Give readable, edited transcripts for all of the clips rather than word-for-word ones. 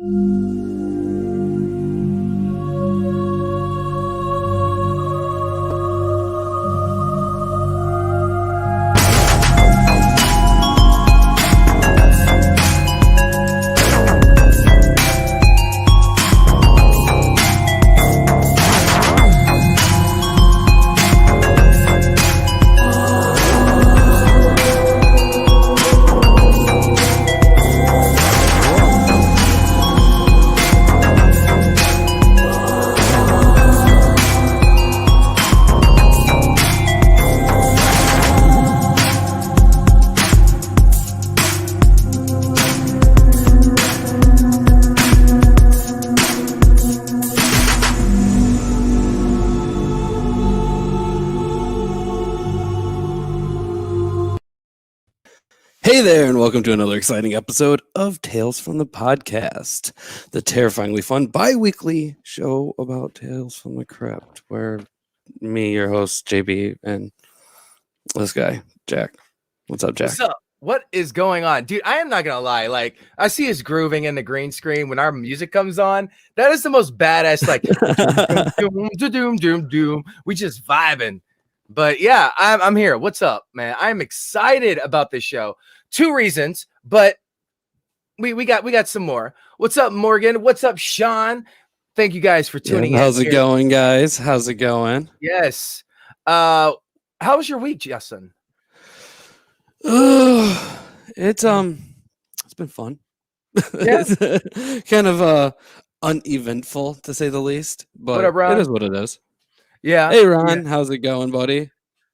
Hey there, and welcome to another exciting episode of Tales from the Podcast, the terrifyingly fun bi-weekly show about Tales from the Crypt, where me, your host, JB, and this guy, Jack. What's up, Jack? What's up? What is going on? Dude, I am not going to lie. Like, I see us grooving in the green screen when our music comes on. That is the most badass, like, doom, doom, doom. We just vibing. But yeah, I'm here. What's up, man? I'm excited about this show. 2 reasons, but we got some more. What's up, Morgan? What's up, Sean? Thank you guys for tuning in. How's it going, guys? How's it going? Yes. How was your week, Justin? It's been fun. Yeah. It's kind of uneventful to say the least, but What up, Ron? it is what it is. Yeah. Hey, Ron, how's it going, buddy?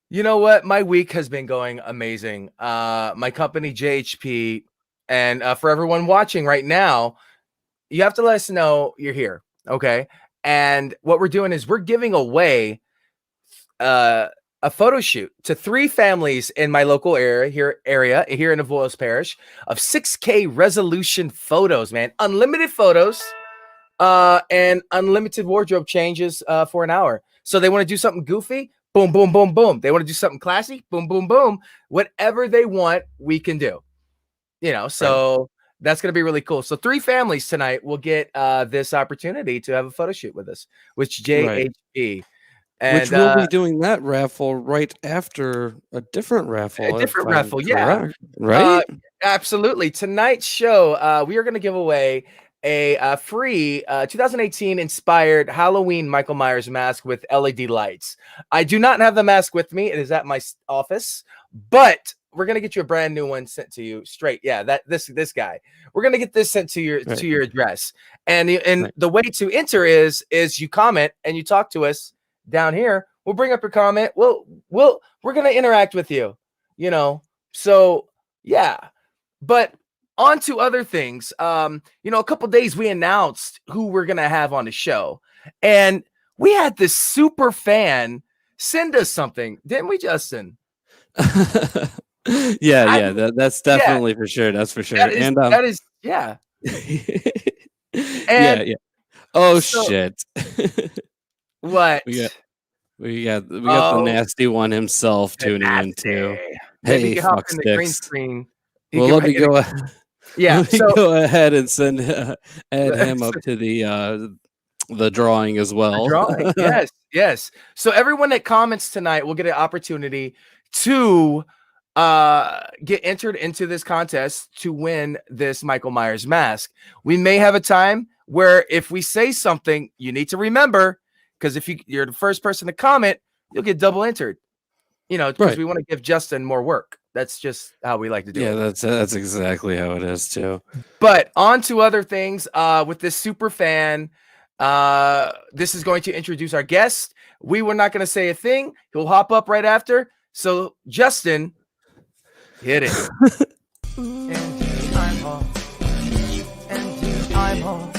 You know what? My week has been going amazing. My company, JHP, and for everyone watching right now, you have to let us know you're here, okay? And what we're doing is we're giving away a photo shoot to 3 families in my local area here in Avoyelles Parish of 6K resolution photos, man. Unlimited photos and unlimited wardrobe changes for an hour. So they want to do something goofy. Boom, boom, boom, boom. They want to do something classy. Boom, boom, boom. Whatever they want, we can do. You know, so that's going to be really cool. So 3 families tonight will get this opportunity to have a photo shoot with us, which JHP. Right. And, which we'll be doing that raffle right after a different raffle. A different raffle, yeah. Right? Absolutely. Tonight's show, we are going to give away a free 2018 inspired Halloween Michael Myers mask with LED lights. I do not have the mask with me. It is at my office, but we're going to get you a brand new one sent to you straight. Yeah, this guy. We're going to get this sent to your address. And the way to enter is you comment and you talk to us down here. We'll bring up your comment. We're going to interact with you, you know. So, yeah. But on to other things. A couple days we announced who we're going to have on the show. And we had this super fan send us something. Didn't we, Justin? That's definitely for sure. That's for sure. That is. Yeah. Oh, shit. What? We got the nasty one himself tuning in too. Hey, you hop in the green screen. Well, let me go. Yeah, go ahead and add him up to the drawing as well. The drawing. Yes. So everyone that comments tonight will get an opportunity to get entered into this contest to win this Michael Myers mask. We may have a time where if we say something, you need to remember, because if you're the first person to comment, you'll get double entered. You know, because we want to give Justin more work. That's just how we like to do it. Yeah, that's exactly how it is too. But on to other things. With this super fan, this is going to introduce our guest. We were not going to say a thing. He'll hop up right after. So, Justin, hit it. Imhof. Imhof.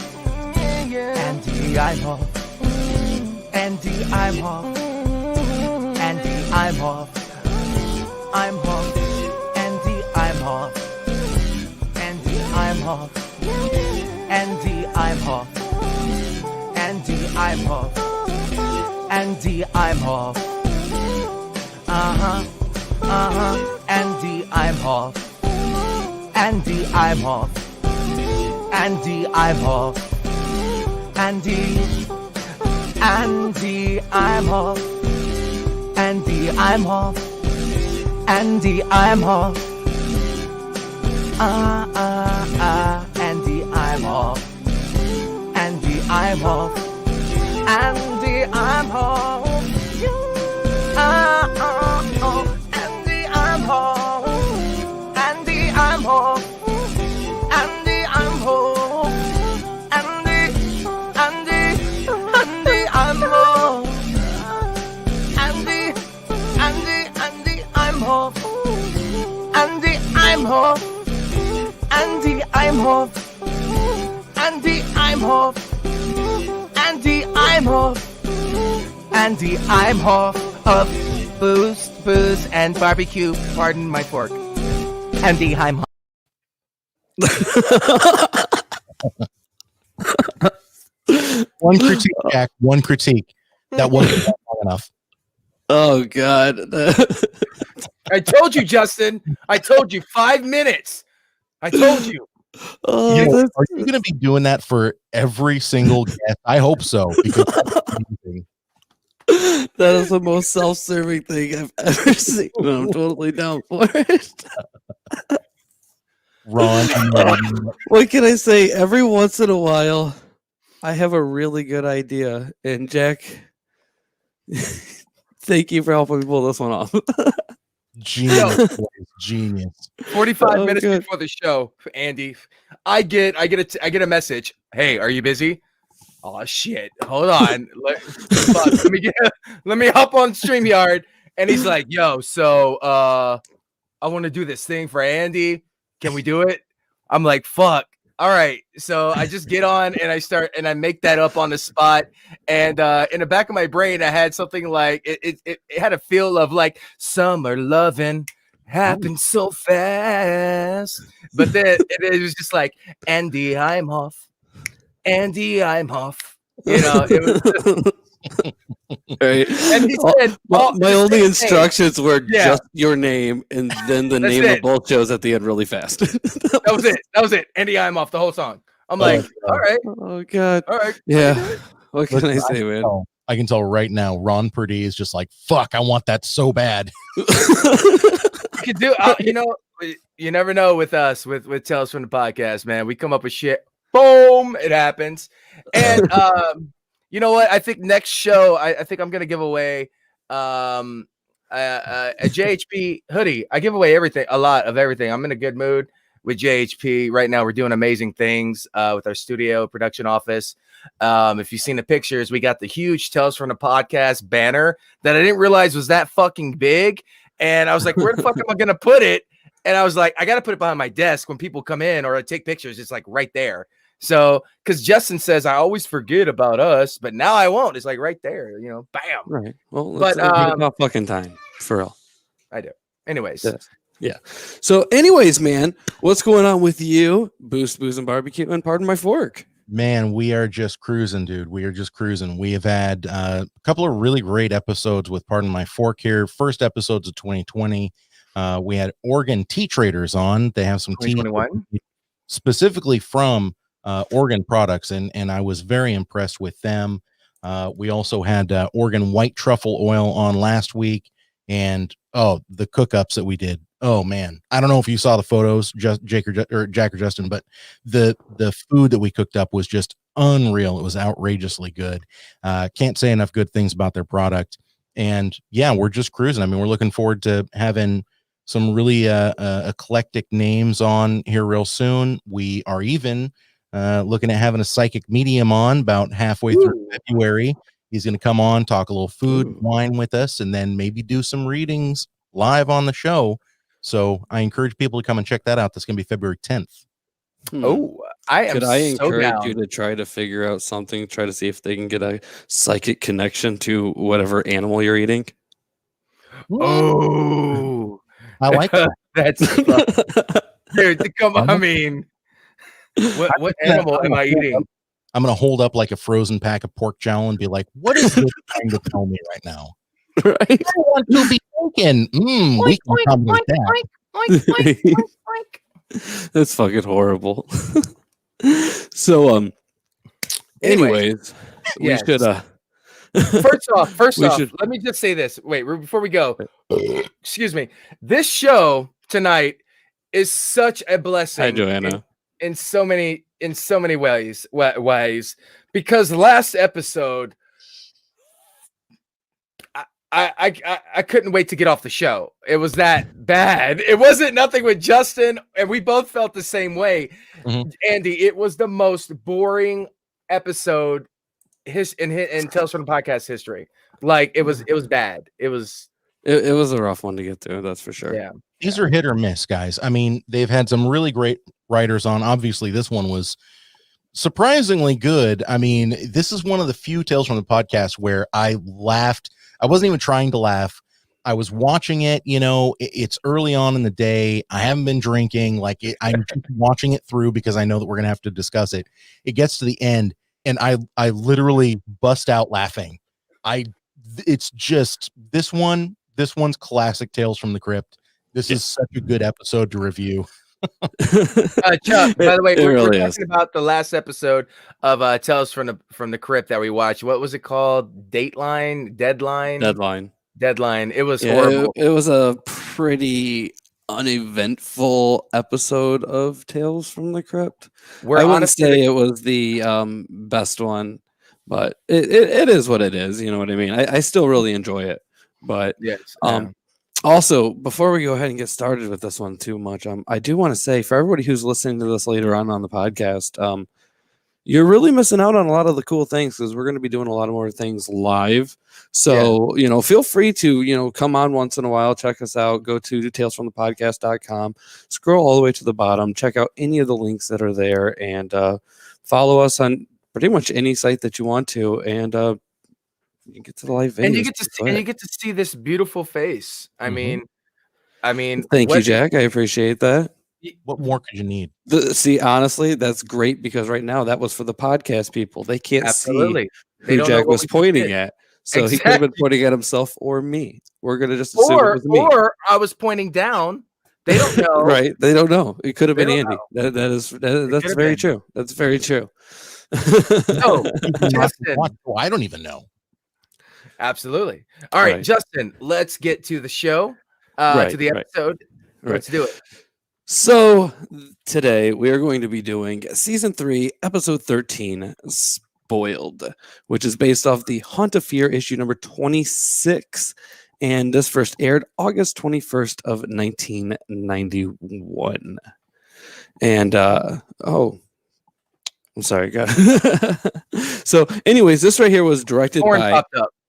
Andy Imhof. Andy Imhof. Andy Imhof. Andy Imhof. Andy Imhof. Andy Imhof. Andy Imhof. Andy Imhof. Andy Imhof. Andy Imhof. Andy Imhof. Andy Imhof. Andy Imhof. Andy Imhof. Andy Imhof. Andy Imhof. Andy Imhof of Booze and Barbecue. Pardon my fork. Andy Imhof. One critique, Jack. One critique. That wasn't long enough. Oh God! I told you, Justin. I told you 5 minutes. I told you. Oh, You know, are you going to be doing that for every single guest? I hope so. Because that's amazing. that is the most self-serving thing I've ever seen. No, I'm totally down for it. Ron, What can I say? Every once in a while, I have a really good idea, and Jack, thank you for helping me pull this one off. genius, boys, genius. 45 Oh, minutes good. before the show, Andy, I get a message. Hey, are you busy? Oh shit! Hold on. Let me hop on StreamYard. And he's like, "Yo, so I want to do this thing for Andy. Can we do it?" I'm like, "Fuck." All right. So I just get on and I make that up on the spot. And in the back of my brain, I had something like it had a feel of like summer loving happened so fast. But then it was just like Andy Imhof. Andy Imhof. You know, it was right. and he said, my only instructions were Yeah. just your name and then the That's name it. of both shows at the end really fast. That was it. That was it. Andy Imhof, the whole song. I'm like, God. all right, Oh God. all right. Yeah. What can I Listen, say, man? I can tell right now, Ron Purdy is just like, fuck, I want that so bad. You can do you know, you never know with us with Tales from the Podcast, man. We come up with shit. Boom, it happens. And you know what? I think next show, I think I'm gonna give away a JHP hoodie. I give away everything, a lot of everything. I'm in a good mood with JHP right now. We're doing amazing things with our studio production office. If you've seen the pictures, we got the huge Tales from the Podcast banner that I didn't realize was that fucking big. And I was like, where the fuck am I gonna put it? And I was like, I gotta put it behind my desk when people come in or I take pictures. It's like right there. So, because Justin says I always forget about us, but now I won't. It's like right there, you know, bam. Right. Well, But, it's about fucking time for real. I do. Anyways, Yeah. So, anyways, man, what's going on with you? Booze, and barbecue, and pardon my fork. Man, we are just cruising, dude. We are just cruising. We have had a couple of really great episodes with Pardon My Fork here. First episodes of 2020. We had Oregon Tea Traders on. They have some tea 2021? specifically from Oregon products, and I was very impressed with them. We also had Oregon White Truffle Oil on last week, and the cook-ups that we did. Oh man, I don't know if you saw the photos, Jack or Justin, but the food that we cooked up was just unreal. It was outrageously good. Can't say enough good things about their product. And yeah, we're just cruising. I mean, we're looking forward to having some really eclectic names on here real soon. We are even looking at having a psychic medium on about halfway through February. He's going to come on, talk a little food, wine with us, and then maybe do some readings live on the show. So I encourage people to come and check that out. That's going to be February 10th. Oh, I am. Could I so encourage down. you to try to figure out something, try to see if they can get a psychic connection to whatever animal you're eating? Oh, I like that. that's dude. Come on, I mean, what animal am I eating? I'm going to hold up like a frozen pack of pork jowl and be like, what is this trying to tell me right now? Right? I want to be thinking. We can comment that. That's fucking horrible. So Anyway, anyways, we yes. should First We off, should- let me just say this. Wait, before we go, excuse me. This show tonight is such a blessing. Hi, Joanna. In so many ways, because last episode I couldn't wait to get off the show. It was that bad. It wasn't nothing with Justin, and we both felt the same way. Mhm. Andy, it was the most boring episode in Tales from the Podcast history. Like it was bad. It was a rough one to get through, that's for sure. yeah. These are hit or miss, guys. I mean, they've had some really great writers on. Obviously, this one was surprisingly good. I mean, this is one of the few Tales from the Podcast where I laughed. I wasn't even trying to laugh. I was watching it, it's early on in the day. I haven't been drinking. I'm watching it through because I know that we're going to have to discuss it. It gets to the end and I literally bust out laughing. It's just this one's classic Tales from the Crypt. This is such a good episode to review. Chuck, by the way, we're really talking about the last episode of Tales from the Crypt that we watched. What was it called? Deadline. It was horrible. It was a pretty uneventful episode of Tales from the Crypt. I wouldn't say it was the best one, but it is what it is. You know what I mean? I still really enjoy it. But yes. Also, before we go ahead and get started with this one too much, I do want to say for everybody who's listening to this later on the podcast, you're really missing out on a lot of the cool things because we're going to be doing a lot of more things live. So, feel free to, come on once in a while, check us out, go to talesfromthepodcast.com, scroll all the way to the bottom, check out any of the links that are there, and follow us on pretty much any site that you want to. And you get to the live and you get to see this beautiful face. I mean, thank you, Jack. I appreciate that. What more could you need? See, honestly, that's great because right now that was for the podcast people. They can't see who Jack was pointing at. So he could have been pointing at himself or me. We're going to just assume it was me. Or I was pointing down. They don't know. Right. They don't know. It could have been Andy. That's very true. That's very true. No, Justin. I don't even know. Absolutely. All right, Justin, let's get to the show, to the episode. Let's do it. So today we are going to be doing season 3, episode 13, Spoiled, which is based off the Haunt of Fear issue number 26. And this first aired August 21st of 1991. And, I'm sorry, guys. So anyways, this right here was directed by...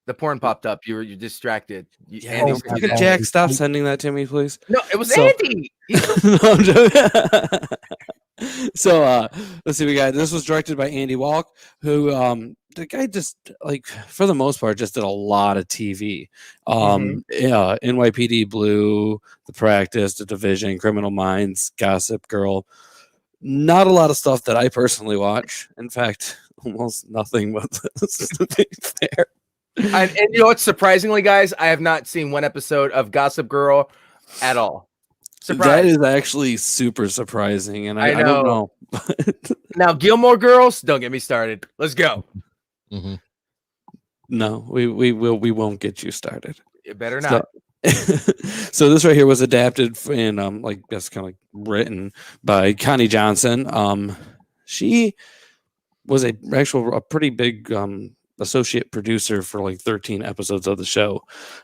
The porn popped up. You're distracted. Could Jack stop sending that to me, please? No, it was Andy. No, I'm joking. So let's see. This was directed by Andy Walk, who the guy just for the most part just did a lot of TV. NYPD Blue, The Practice, The Division, Criminal Minds, Gossip Girl. Not a lot of stuff that I personally watch. In fact, almost nothing but this, to be fair. And you know what? Surprisingly, guys, I have not seen one episode of Gossip Girl at all. That is actually super surprising, and I don't know. Now, Gilmore Girls, don't get me started. Let's go. Mm-hmm. No, we won't get you started. You better not. So this right here was adapted and that's kind of written by Connie Johnson. She was a pretty big associate producer for 13 episodes of the show,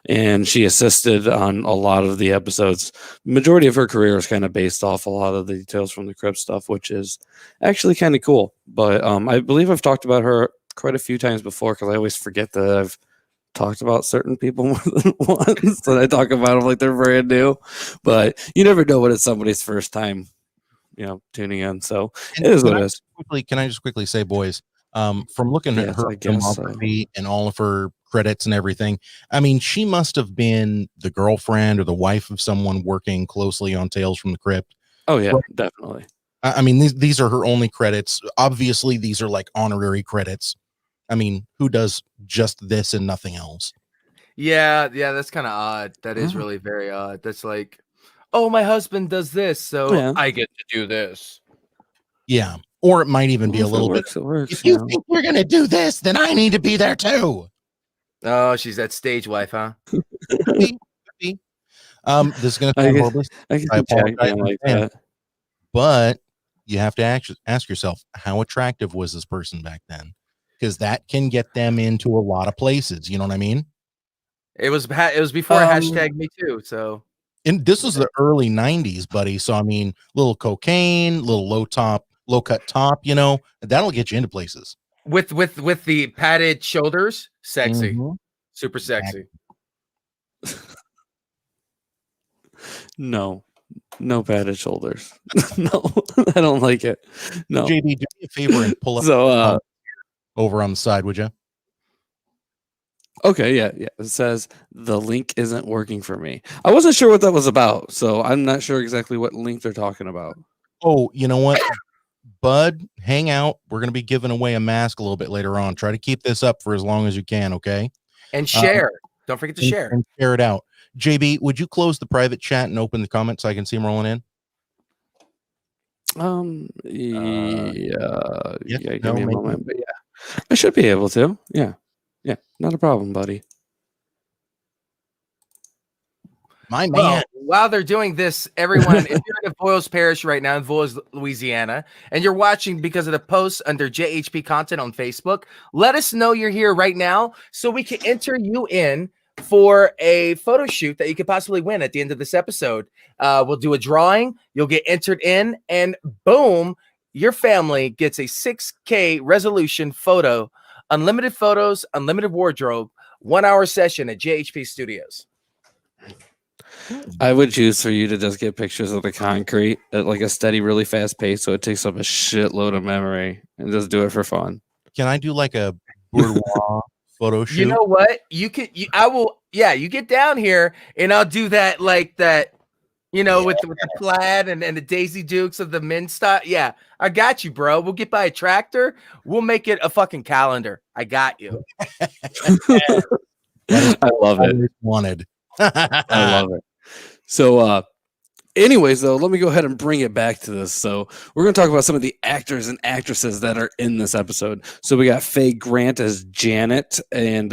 and she assisted on a lot of the episodes. Majority of her career is kind of based off a lot of the Tales from the Crypt stuff, which is actually kind of cool. But I believe I've talked about her quite a few times before because I always forget that I've talked about certain people more than once, and I talk about them like they're brand new. But you never know when it's somebody's first time, tuning in. So it is what it is. Can I just quickly say, boys? From looking at her filmography and all of her credits and everything, I mean, she must have been the girlfriend or the wife of someone working closely on Tales from the Crypt. Oh yeah, definitely. I mean, these are her only credits. Obviously, these are honorary credits. I mean, who does just this and nothing else? Yeah, that's kind of odd. That is really very odd. That's oh, my husband does this, so I get to do this. Yeah. Or it might even be a If it little works, bit. it works. If you think we're going to do this, then I need to be there too. Oh, she's that stage wife, huh? Could be. This is going to I sound guess- horrible. I can I see Jack apologize being in like advance. that. But you have to ask yourself, how attractive was this person back then? Because that can get them into a lot of places. You know what I mean? It was before hashtag me too. So, And this was the early 90s, buddy. So I mean, little cocaine, little low cut top, you know, that'll get you into places. with the padded shoulders, sexy, Mhm. super sexy. No padded shoulders. No, I don't like it. No. JB, do me a favor and pull up So, over on the side, would you? okay, yeah. It says the link isn't working for me. I wasn't sure what that was about, so I'm not sure exactly what link they're talking about. Oh, you know what? Bud, hang out. We're going to be giving away a mask a little bit later on. Try to keep this up for as long as you can, okay? And share. Don't forget to share. And share it out. JB, would you close the private chat and open the comments so I can see them rolling in? Yeah, yes, give no, me a maybe. moment, but yeah, I should be able to. Yeah, not a problem, buddy. My man. Well, while they're doing this, everyone, if you're in Voiles Parish right now in Voiles, Louisiana, and you're watching because of the posts under JHP content on Facebook, let us know you're here right now so we can enter you in for a photo shoot that you could possibly win at the end of this episode. We'll do a drawing, you'll get entered in, and boom, your family gets a 6K resolution photo, unlimited photos, unlimited wardrobe, 1 hour session at JHP Studios. I would choose for you to just get pictures of the concrete at like a steady, really fast pace, so it takes up a shitload of memory, and just do it for fun. Can I do like a boudoir photo shoot? You know what? I will. Yeah, you get down here and I'll do that like that, with the plaid and the Daisy Dukes of the men's style. Yeah, I got you, bro. We'll get by a tractor. We'll make it a fucking calendar. I got you. I love it. Wanted. I love it. So, anyways, though, let me go ahead and bring it back to this. So, we're going to talk about some of the actors and actresses that are in this episode. So, we got Faye Grant as Janet, and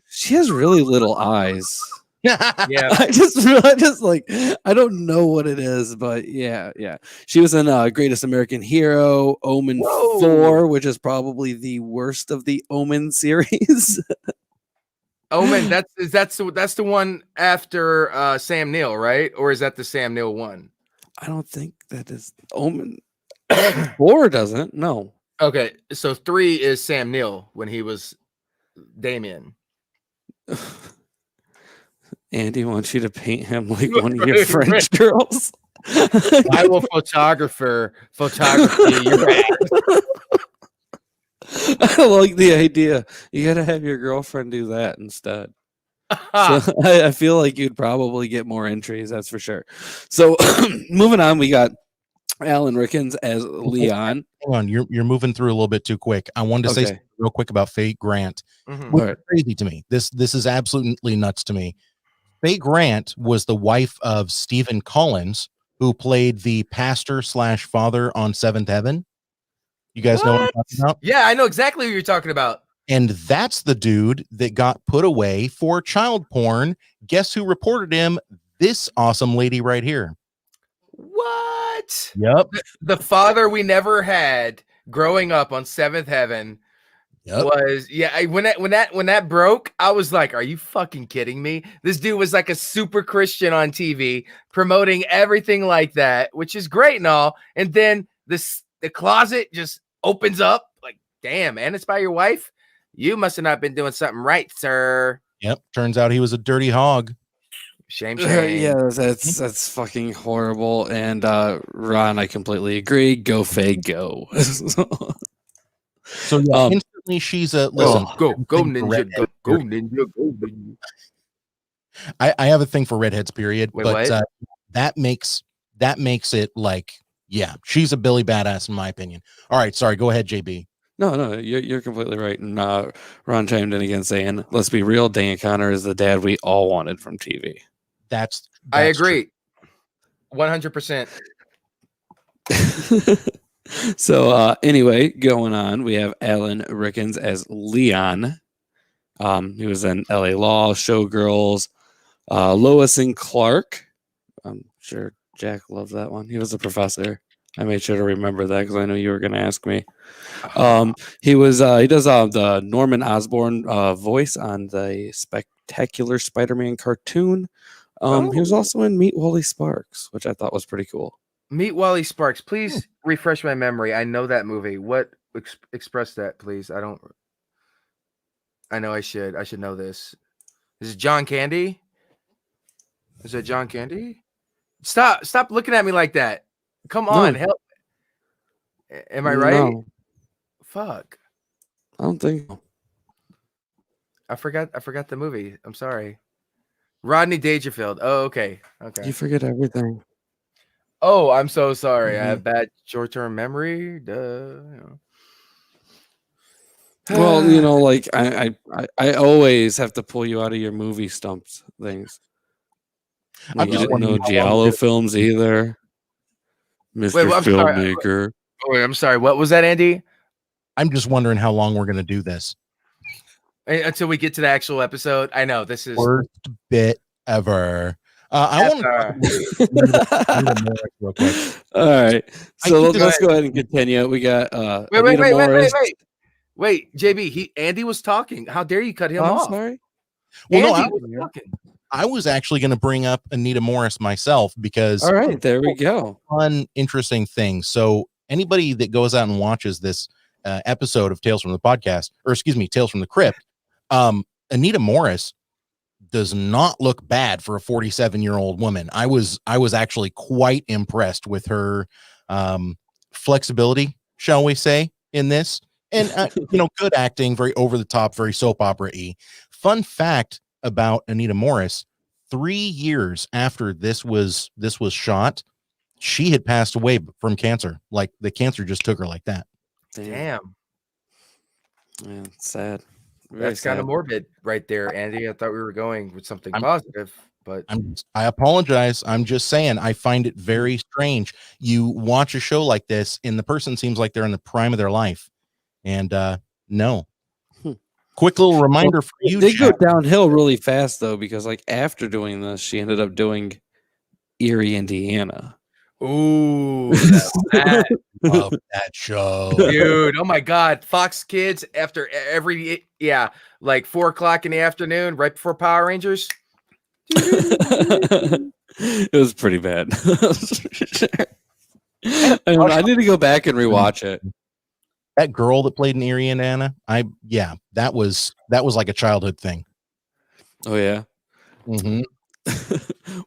she has really little eyes. Yeah. I just like, I don't know what it is, but yeah. She was in Greatest American Hero, Omen 4, which is probably the worst of the Omen series. Omen, that's the one after Sam Neill, right? Or is that the Sam Neill one? I don't think that is Omen. 4 doesn't. No. Okay, so 3 is Sam Neill when he was Damien. Andy wants you to paint him like one of your French girls. I will photography. You're right. I like the idea. You got to have your girlfriend do that instead. So I feel like you'd probably get more entries, that's for sure. So moving on, we got Alan Rickens as Leon. Hang on, you're moving through a little bit too quick. I wanted to say something real quick about Faye Grant. Which is crazy to me. This is absolutely nuts to me. Faye Grant was the wife of Stephen Collins, who played the pastor / father on Seventh Heaven. You guys know what I'm talking about? Yeah, I know exactly what you're talking about. And that's the dude that got put away for child porn. Guess who reported him? This awesome lady right here. What? Yep. The father we never had growing up on Seventh Heaven was when that broke, I was like, are you fucking kidding me? This dude was like a super Christian on TV promoting everything like that, which is great and all. And then the closet just opens up like, damn, man, it's by your wife. You must have not been doing something right, sir. Yep. Turns out he was a dirty hog. Shame. Yeah, that's fucking horrible. And Ron, I completely agree. Go Faye, go. So yeah, instantly she's a listen. Go ninja, go ninja, go ninja. I have a thing for redheads, period. Wait, but that makes it like, yeah, she's a Billy badass in my opinion. All right, sorry, go ahead, JB. No, you're completely right. And Ron chimed in again saying, let's be real, Dan Connor is the dad we all wanted from TV. That's I agree. 100%. So anyway, going on, we have Alan Rickens as Leon. He was in L.A. Law, Showgirls, Lois and Clark. I'm sure Jack loved that one. He was a professor. I made sure to remember that because I know you were going to ask me. He does the Norman Osborn voice on the Spectacular Spider-Man cartoon. He was also in Meet Wally Sparks, which I thought was pretty cool. Meet Wally Sparks. Please refresh my memory. I know that movie. What express that, please? I don't. I know I should. I should know this. Is it John Candy? Is it John Candy? Stop looking at me like that. Come on, help. Am I right? No, Fuck. I don't think so. I forgot the movie. I'm sorry. Rodney Dangerfield. Oh, okay. You forget everything. Oh, I'm so sorry. I have bad short-term memory. Duh. Well, like I always have to pull you out of your movie stumps things. I'm just don't wondering know how long Giallo this- films either. Mr. Wait, I'm sorry. Filmmaker. Wait, I'm sorry. What was that, Andy? I'm just wondering how long we're going to do this. Until we get to the actual episode. I know this is Worst bit ever. I want to real quick. All right. I So think let's go ahead and continue. We got wait, JB, Andy was talking. How dare you cut him off? Sorry. Well, Andy no, was talking. I was actually going to bring up Anita Morris myself because All right, there we go. Fun, interesting thing. So anybody that goes out and watches this episode of Tales from the Podcast, or excuse me, Tales from the Crypt, Anita Morris does not look bad for a 47-year-old woman. I was actually quite impressed with her flexibility, shall we say, in this. And good acting, very over the top, very soap opera-y. Fun fact about Anita Morris: 3 years after this was shot, she had passed away from cancer. Like the cancer just took her like that. Damn. Yeah, it's sad. That's kind of morbid right there, Andy. I thought we were going with something positive, but I apologize. I'm just saying I find it very strange. You watch a show like this and the person seems like they're in the prime of their life. And no. Quick little reminder for you. They go downhill really fast though, because like after doing this, she ended up doing Erie, Indiana. Ooh, love that show, dude. Oh my God, Fox Kids after like 4 o'clock in the afternoon, right before Power Rangers. It was pretty bad. I need to go back and rewatch it. That girl that played in Erie, Indiana, that was like a childhood thing. Oh yeah. Mm-hmm.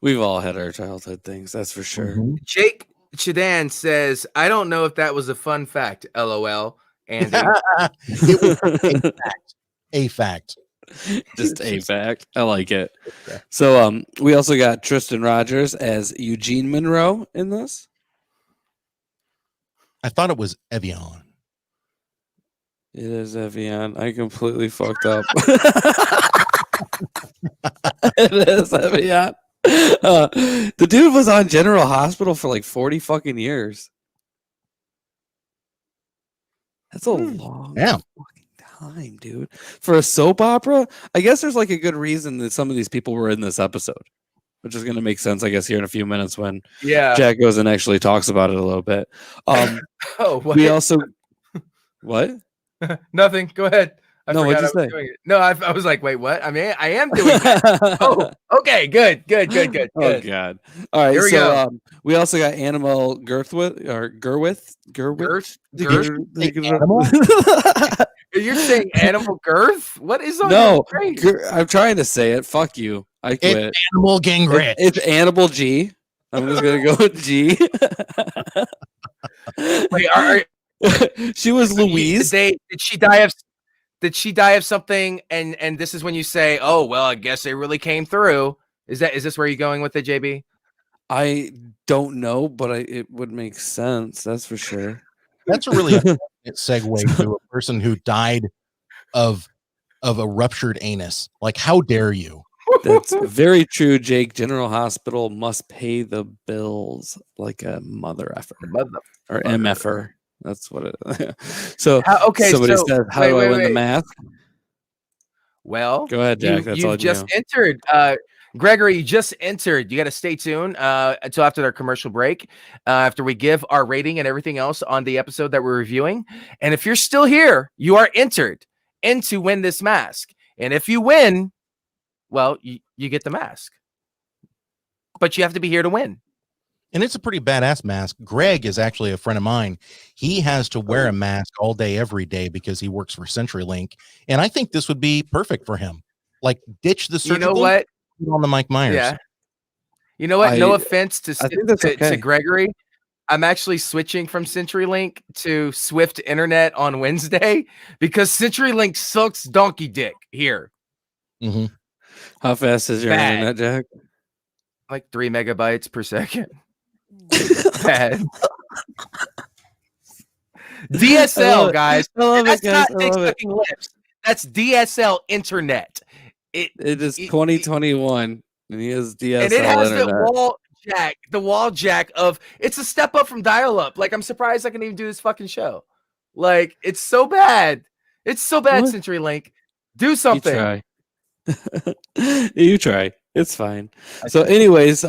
We've all had our childhood things, that's for sure. Mm-hmm. Jake Chidan says, I don't know if that was a fun fact. LOL. Andy. It was a fact. Just a fact. I like it. So we also got Tristan Rogers as Eugene Monroe in this. I thought it was Evian. It is Evian. I completely fucked up. It is Evian. The dude was on General Hospital for like 40 fucking years. That's a long fucking time, dude. For a soap opera, I guess there's like a good reason that some of these people were in this episode, which is going to make sense, I guess, here in a few minutes when Jack goes and actually talks about it a little bit. We also what? Nothing. Go ahead. No, what'd you say? No, I was like, wait, what? I mean, I am doing that. Oh, okay, good. Oh God! All right, here we go. We also got Animal Gerwith. You're saying Animal Girth? What is on no? I'm trying to say it. Fuck you. I quit. It's Animal Gingrich. It's Animal G. I'm just gonna go with G. Wait, she was Louise. Did she die of? Did she die of something? And this is when you say, "Oh well, I guess they really came through." Is this where you're going with it, JB? I don't know, but it would make sense. That's for sure. That's a really segue to a person who died of a ruptured anus. Like, how dare you? That's very true, Jake. General Hospital must pay the bills like a mother effer or MFer. That's what it. So somebody so said, "How wait, do I wait, win the wait. mask?" Well, Go ahead, Jack. That's all you've just entered. Gregory, you just entered. You got to stay tuned until after our commercial break, after we give our rating and everything else on the episode that we're reviewing. And if you're still here, you are entered in to win this mask. And if you win, well, you get the mask. But you have to be here to win. And it's a pretty badass mask. Greg is actually a friend of mine. He has to wear a mask all day, every day because he works for CenturyLink. And I think this would be perfect for him. Like, ditch the surgical. You know what? Put on the Mike Myers. Yeah. You know what? No offense I think that's to okay. Gregory. I'm actually switching from CenturyLink to Swift Internet on Wednesday because CenturyLink sucks donkey dick here. Mm-hmm. How fast is your internet, Jack? Like 3 megabytes per second. Bad. DSL, guys. I love That's it, guys. not dick sucking lips. That's DSL internet. It is 2021, and he has DSL and it has internet. the wall jack of it's a step up from dial-up. Like, I'm surprised I can even do this fucking show. Like, it's so bad. It's so bad, What? CenturyLink. Do something. You try. You try. It's fine. So, anyways,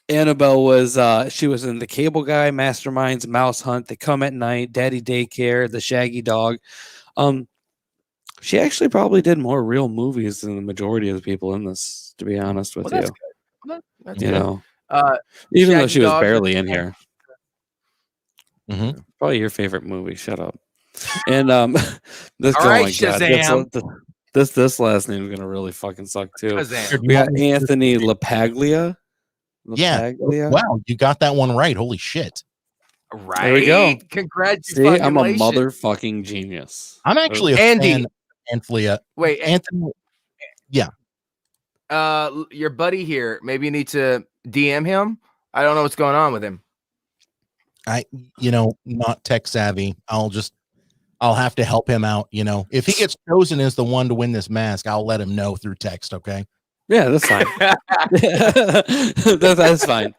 Annabelle was she was in The Cable Guy, Masterminds, Mouse Hunt, They Come at Night, Daddy Daycare, The Shaggy Dog. She actually probably did more real movies than the majority of the people in this, to be honest with you. Good. That's you good. know, even Shaggy though she was Dog, barely in here. Mm-hmm. Probably your favorite movie. Shut up. And this, all right, Shazam. This last name is gonna really fucking suck too. Shazam. We got Anthony LaPaglia. Yeah. Wow, you got that one right. Holy shit. Right. There we go. Congratulations. See, I'm a motherfucking genius. I'm actually a fan of Anthony. Wait, Anthony. Yeah. Your buddy here. Maybe you need to DM him. I don't know what's going on with him. Not tech savvy. I'll have to help him out. If he gets chosen as the one to win this mask, I'll let him know through text. Okay. Yeah, that's fine. that's fine.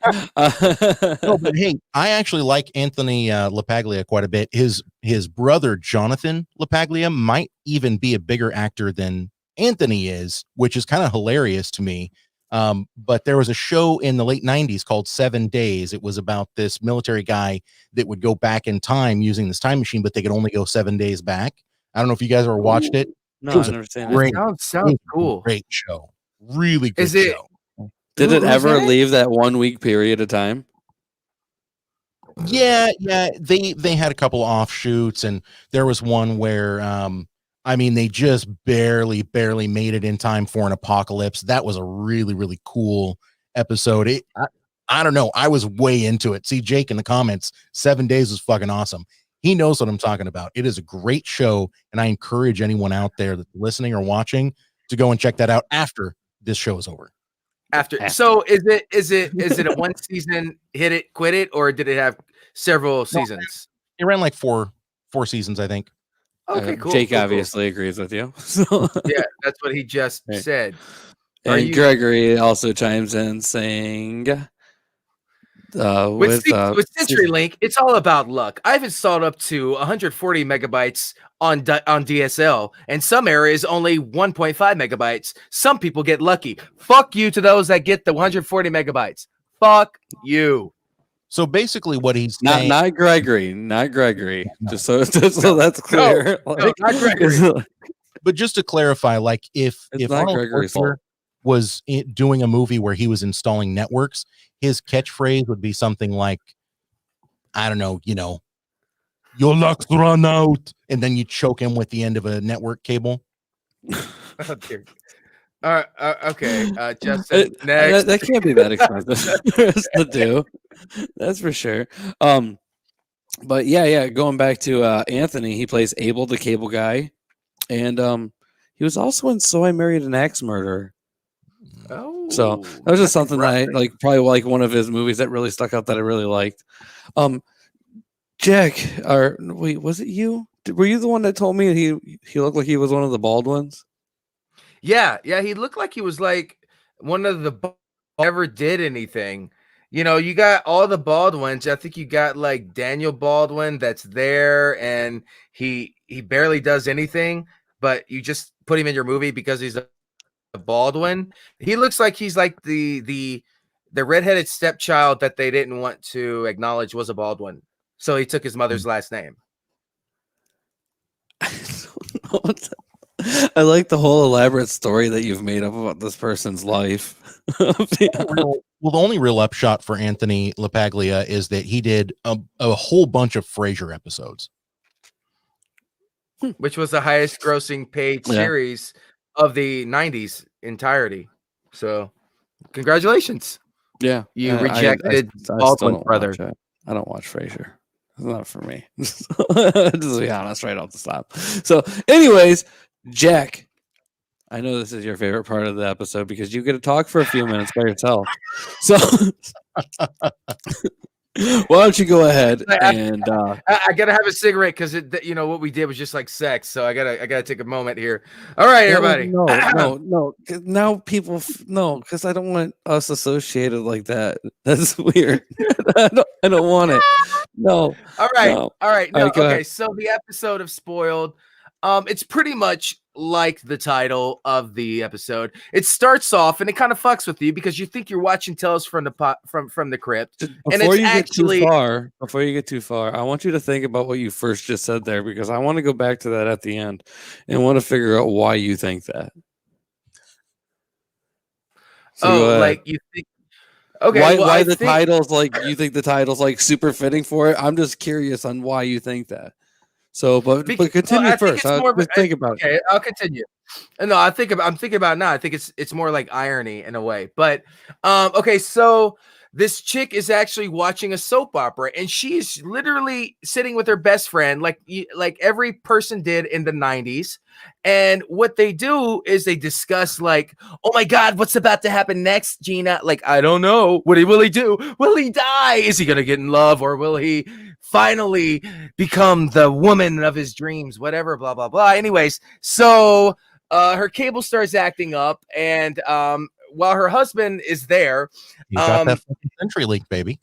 No, but hey, I actually like Anthony LaPaglia quite a bit. His brother Jonathan LaPaglia might even be a bigger actor than Anthony is, which is kind of hilarious to me. But there was a show in the late 90s called 7 Days. It was about this military guy that would go back in time using this time machine, but they could only go 7 days back. I don't know if you guys ever watched it. No, It was I've never seen it. Sounds cool. Great show. Really good show. Did it ever leave that 1 week period of time? Yeah. They had a couple of offshoots, and there was one where they just barely made it in time for an apocalypse. That was a really, really cool episode. I don't know. I was way into it. See, Jake in the comments, 7 Days was fucking awesome. He knows what I'm talking about. It is a great show, and I encourage anyone out there that's listening or watching to go and check that out after this show is over. After. So is it a one season hit it, quit it, or did it have several seasons? It ran like four seasons, I think. Okay, cool. Jake obviously agrees with you. So. Yeah, that's what he just said. And Gregory also chimes in saying, with CenturyLink, it's all about luck. I've installed up to 140 megabytes on DSL, and some areas only 1.5 megabytes. Some people get lucky. Fuck you to those that get the 140 megabytes. Fuck you. So basically, what he's saying, not Gregory. Just so that's clear. No, not Gregory. But just to clarify, like if Arnold Schwarzenegger was doing a movie where he was installing networks, his catchphrase would be something like, I don't know, your luck's run out, and then you choke him with the end of a network cable. Okay. Justin, next. That can't be that expensive to do. That's for sure. But yeah. Going back to Anthony, he plays Abel, the cable guy, and he was also in So I Married an Axe Murderer. Oh, so that was just something that I like, probably like one of his movies that really stuck out that I really liked. Jack, or wait, was it you? Were you the one that told me he looked like he was one of the bald ones? Yeah, he looked like he was like one of the ever did anything. You know, you got all the Baldwins. I think you got like Daniel Baldwin that's there, and he barely does anything, but you just put him in your movie because he's a Baldwin. He looks like he's like the redheaded stepchild that they didn't want to acknowledge was a Baldwin, so he took his mother's last name. I don't know what I like the whole elaborate story that you've made up about this person's life. The only real upshot for Anthony LaPaglia is that he did a whole bunch of Frasier episodes, which was the highest grossing paid series of the 90s entirety. So congratulations. Yeah. You rejected Baldwin's brother. I don't watch Frasier. It's not for me. Just to be honest, right off the top. So, anyways, Jack, I know this is your favorite part of the episode because you get to talk for a few minutes by yourself. So why don't you go ahead and I gotta have a cigarette because you know what we did was just like sex, so I gotta take a moment here. All right, everybody. No. Now people because I don't want us associated like that. That's weird. I don't want it. No. All right. No. All right. No. All right, go okay. ahead. So the episode of Spoiled, it's pretty much like the title of the episode. It starts off and it kind of fucks with you because you think you're watching Tales from the Crypt. Before you get too far, I want you to think about what you first just said there because I want to go back to that at the end and want to figure out why you think that. So like you think. Okay, why the title's like you think the title's like super fitting for it? I'm just curious on why you think that. So, but continue first. Think about it. Okay, I'll continue. No, I'm thinking about it now. I think it's more like irony in a way. But okay, so this chick is actually watching a soap opera, and she's literally sitting with her best friend, like every person did in the 90s. And what they do is they discuss like, oh my God, what's about to happen next, Gina? Like, I don't know. What will he do? Will he die? Is he gonna get in love, or will he finally become the woman of his dreams? Whatever, blah blah blah. Anyways, so her cable starts acting up, and while her husband is there, he got that CenturyLink, baby.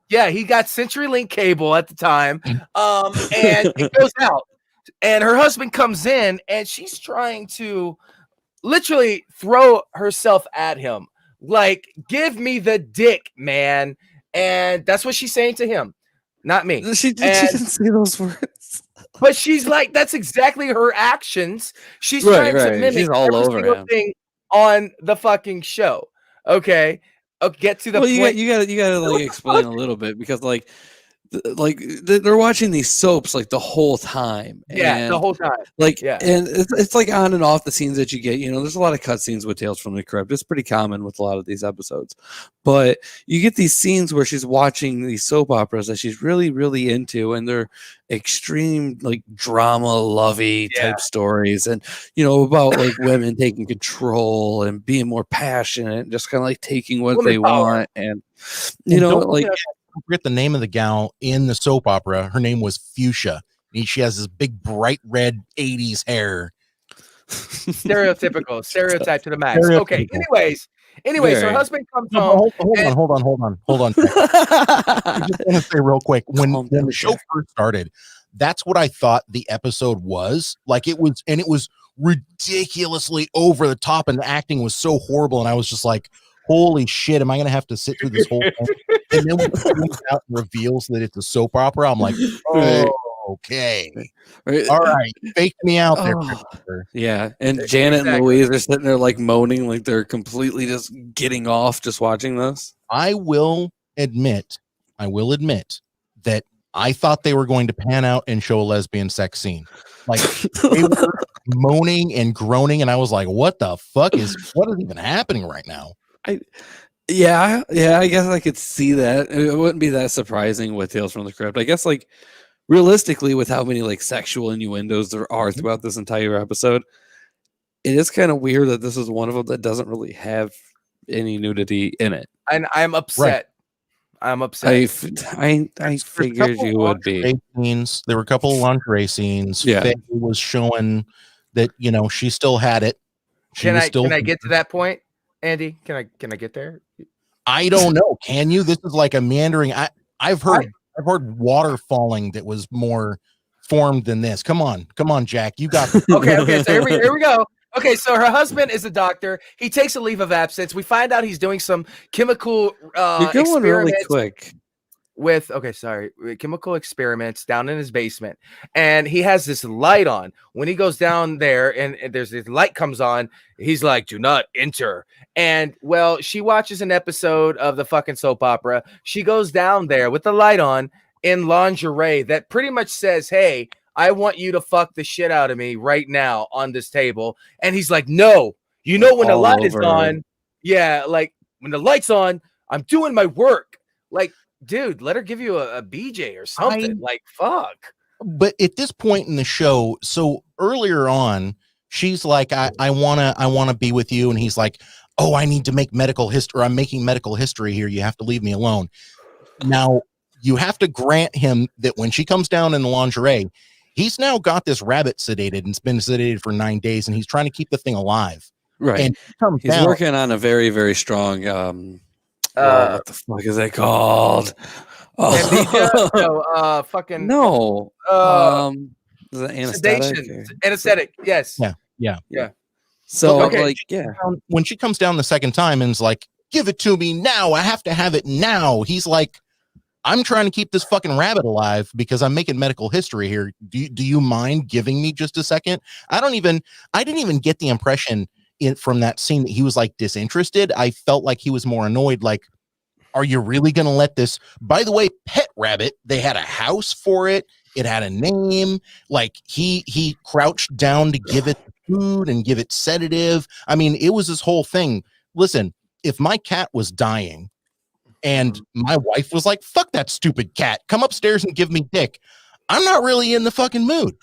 Yeah, he got CenturyLink cable at the time, and it goes out. And her husband comes in, and she's trying to literally throw herself at him. Like, give me the dick, man. And that's what she's saying to him, not me. She didn't say those words. But she's like, that's exactly her actions. She's trying to mimic she's all every over single him. thing on the fucking show. Okay. Get to the point. You gotta like explain a little bit because like they're watching these soaps like the whole time. Yeah, the whole time. Like, and it's like on and off the scenes that you get. You know, there's a lot of cut scenes with Tales from the Crypt. It's pretty common with a lot of these episodes. But you get these scenes where she's watching these soap operas that she's really, really into, and they're extreme like drama lovey type stories, and you know, about like women taking control and being more passionate and just kind of like taking what they want, and you know, like. I forget the name of the gal in the soap opera. Her name was Fuchsia. She has this big bright red 80s hair. Stereotype to the max. Okay. Anyways, her husband comes home. Hold on. I just want to say real quick, when the show first started, that's what I thought the episode was. Like it was ridiculously over the top, and the acting was so horrible, and I was just like, holy shit, am I going to have to sit through this whole thing? And then when it comes out and reveals that it's a soap opera, I'm like, oh, okay. All right. Fake me out there. Yeah. And Janet and Louise are sitting there like moaning, like they're completely just getting off just watching this. I will admit that I thought they were going to pan out and show a lesbian sex scene. Like they were moaning and groaning, and I was like, what is even happening right now? I guess I could see that. It wouldn't be that surprising with Tales from the Crypt. I guess like realistically, with how many like sexual innuendos there are throughout this entire episode, it is kind of weird that this is one of them that doesn't really have any nudity in it. And I'm upset. Right. I'm upset. I figured you would be. Scenes. There were a couple of lingerie scenes. Yeah. Faye was showing that, you know, she still had it. She was still. Can I get to that point, Andy? Can I get there? I don't know. Can you? This is like a meandering. I've heard water falling that was more formed than this. Come on, Jack. You got this. Okay. So here we go. Okay, so her husband is a doctor. He takes a leave of absence. We find out he's doing some chemical You're going really experiments quick. with chemical experiments down in his basement, and he has this light on. When he goes down there and there's this light comes on, he's like, "Do not enter." And well, she watches an episode of the fucking soap opera. She goes down there with the light on in lingerie that pretty much says, "Hey, I want you to fuck the shit out of me right now on this table." And he's like, "No, you know, when the light is on, yeah, like when the light's on, I'm doing my work." Like, dude, let her give you a BJ or something. Like, fuck. But at this point in the show, so earlier on, she's like, I wanna be with you, and he's like, "Oh, I need to make medical history. I'm making medical history here. You have to leave me alone." Now, you have to grant him that when she comes down in the lingerie, he's now got this rabbit sedated and it's been sedated for 9 days, and he's trying to keep the thing alive. Right. And he's working on a very, very strong what the fuck is it called? Fucking no. Is it anesthetic? Anesthetic, yes. Yeah. So Okay. When she comes down the second time and is like, "Give it to me now. I have to have it now." He's like, "I'm trying to keep this fucking rabbit alive because I'm making medical history here. Do you mind giving me just a second?" I didn't even get the impression from that scene that he was like disinterested. I felt like he was more annoyed. Like, are you really going to let this, by the way, pet rabbit, they had a house for it. It had a name. Like he crouched down to give it food and give it sedative. I mean, it was this whole thing. Listen, if my cat was dying and my wife was like, "Fuck that stupid cat, come upstairs and give me dick," I'm not really in the fucking mood.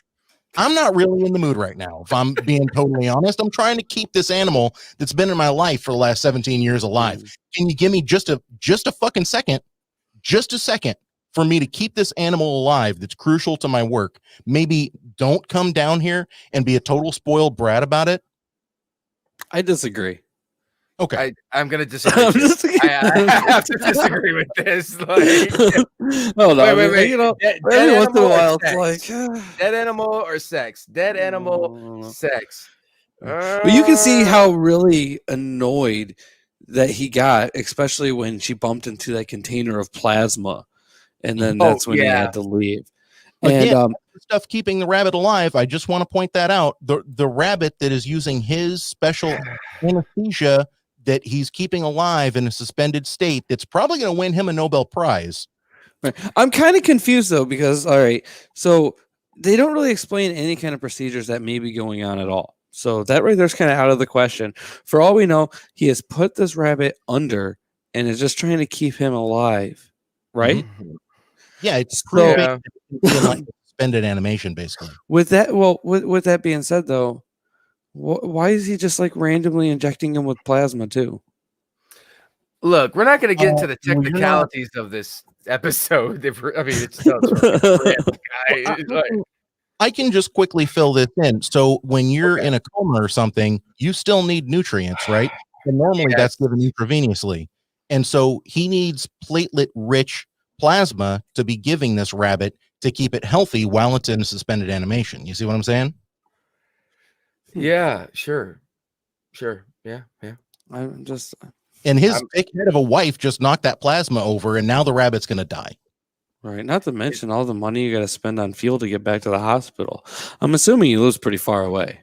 I'm not really in the mood right now. If I'm being totally honest, I'm trying to keep this animal that's been in my life for the last 17 years alive. Can you give me just a fucking second, just a second for me to keep this animal alive that's crucial to my work? Maybe don't come down here and be a total spoiled brat about it. I disagree. Okay. I'm going to disagree. I have to disagree with this. Like, no, wait. You know, dead every once in a while, it's it's like dead animal or sex. Dead animal, sex. But you can see how really annoyed that he got, especially when she bumped into that container of plasma, and then that's when he had to leave. Again, and stuff keeping the rabbit alive. I just want to point that out. The rabbit that is using his special anesthesia that he's keeping alive in a suspended state, that's probably going to win him a Nobel Prize. I'm kind of confused though, because all right, so they don't really explain any kind of procedures that may be going on at all. So that right there's kind of out of the question. For all we know, he has put this rabbit under and is just trying to keep him alive, right? Mm-hmm. Yeah, it's so, like suspended animation, basically. With that, well, with that being said, though, why is he just like randomly injecting him with plasma too? Look, we're not going to get into the technicalities of this episode. I can just quickly fill this in. So when you're in a coma or something, you still need nutrients, right? And normally that's given intravenously. And so he needs platelet-rich plasma to be giving this rabbit to keep it healthy while it's in suspended animation. You see what I'm saying? Yeah, sure. Yeah. I'm just, and his big head of a wife just knocked that plasma over, and now the rabbit's gonna die. Right. Not to mention all the money you got to spend on fuel to get back to the hospital. I'm assuming he lives pretty far away.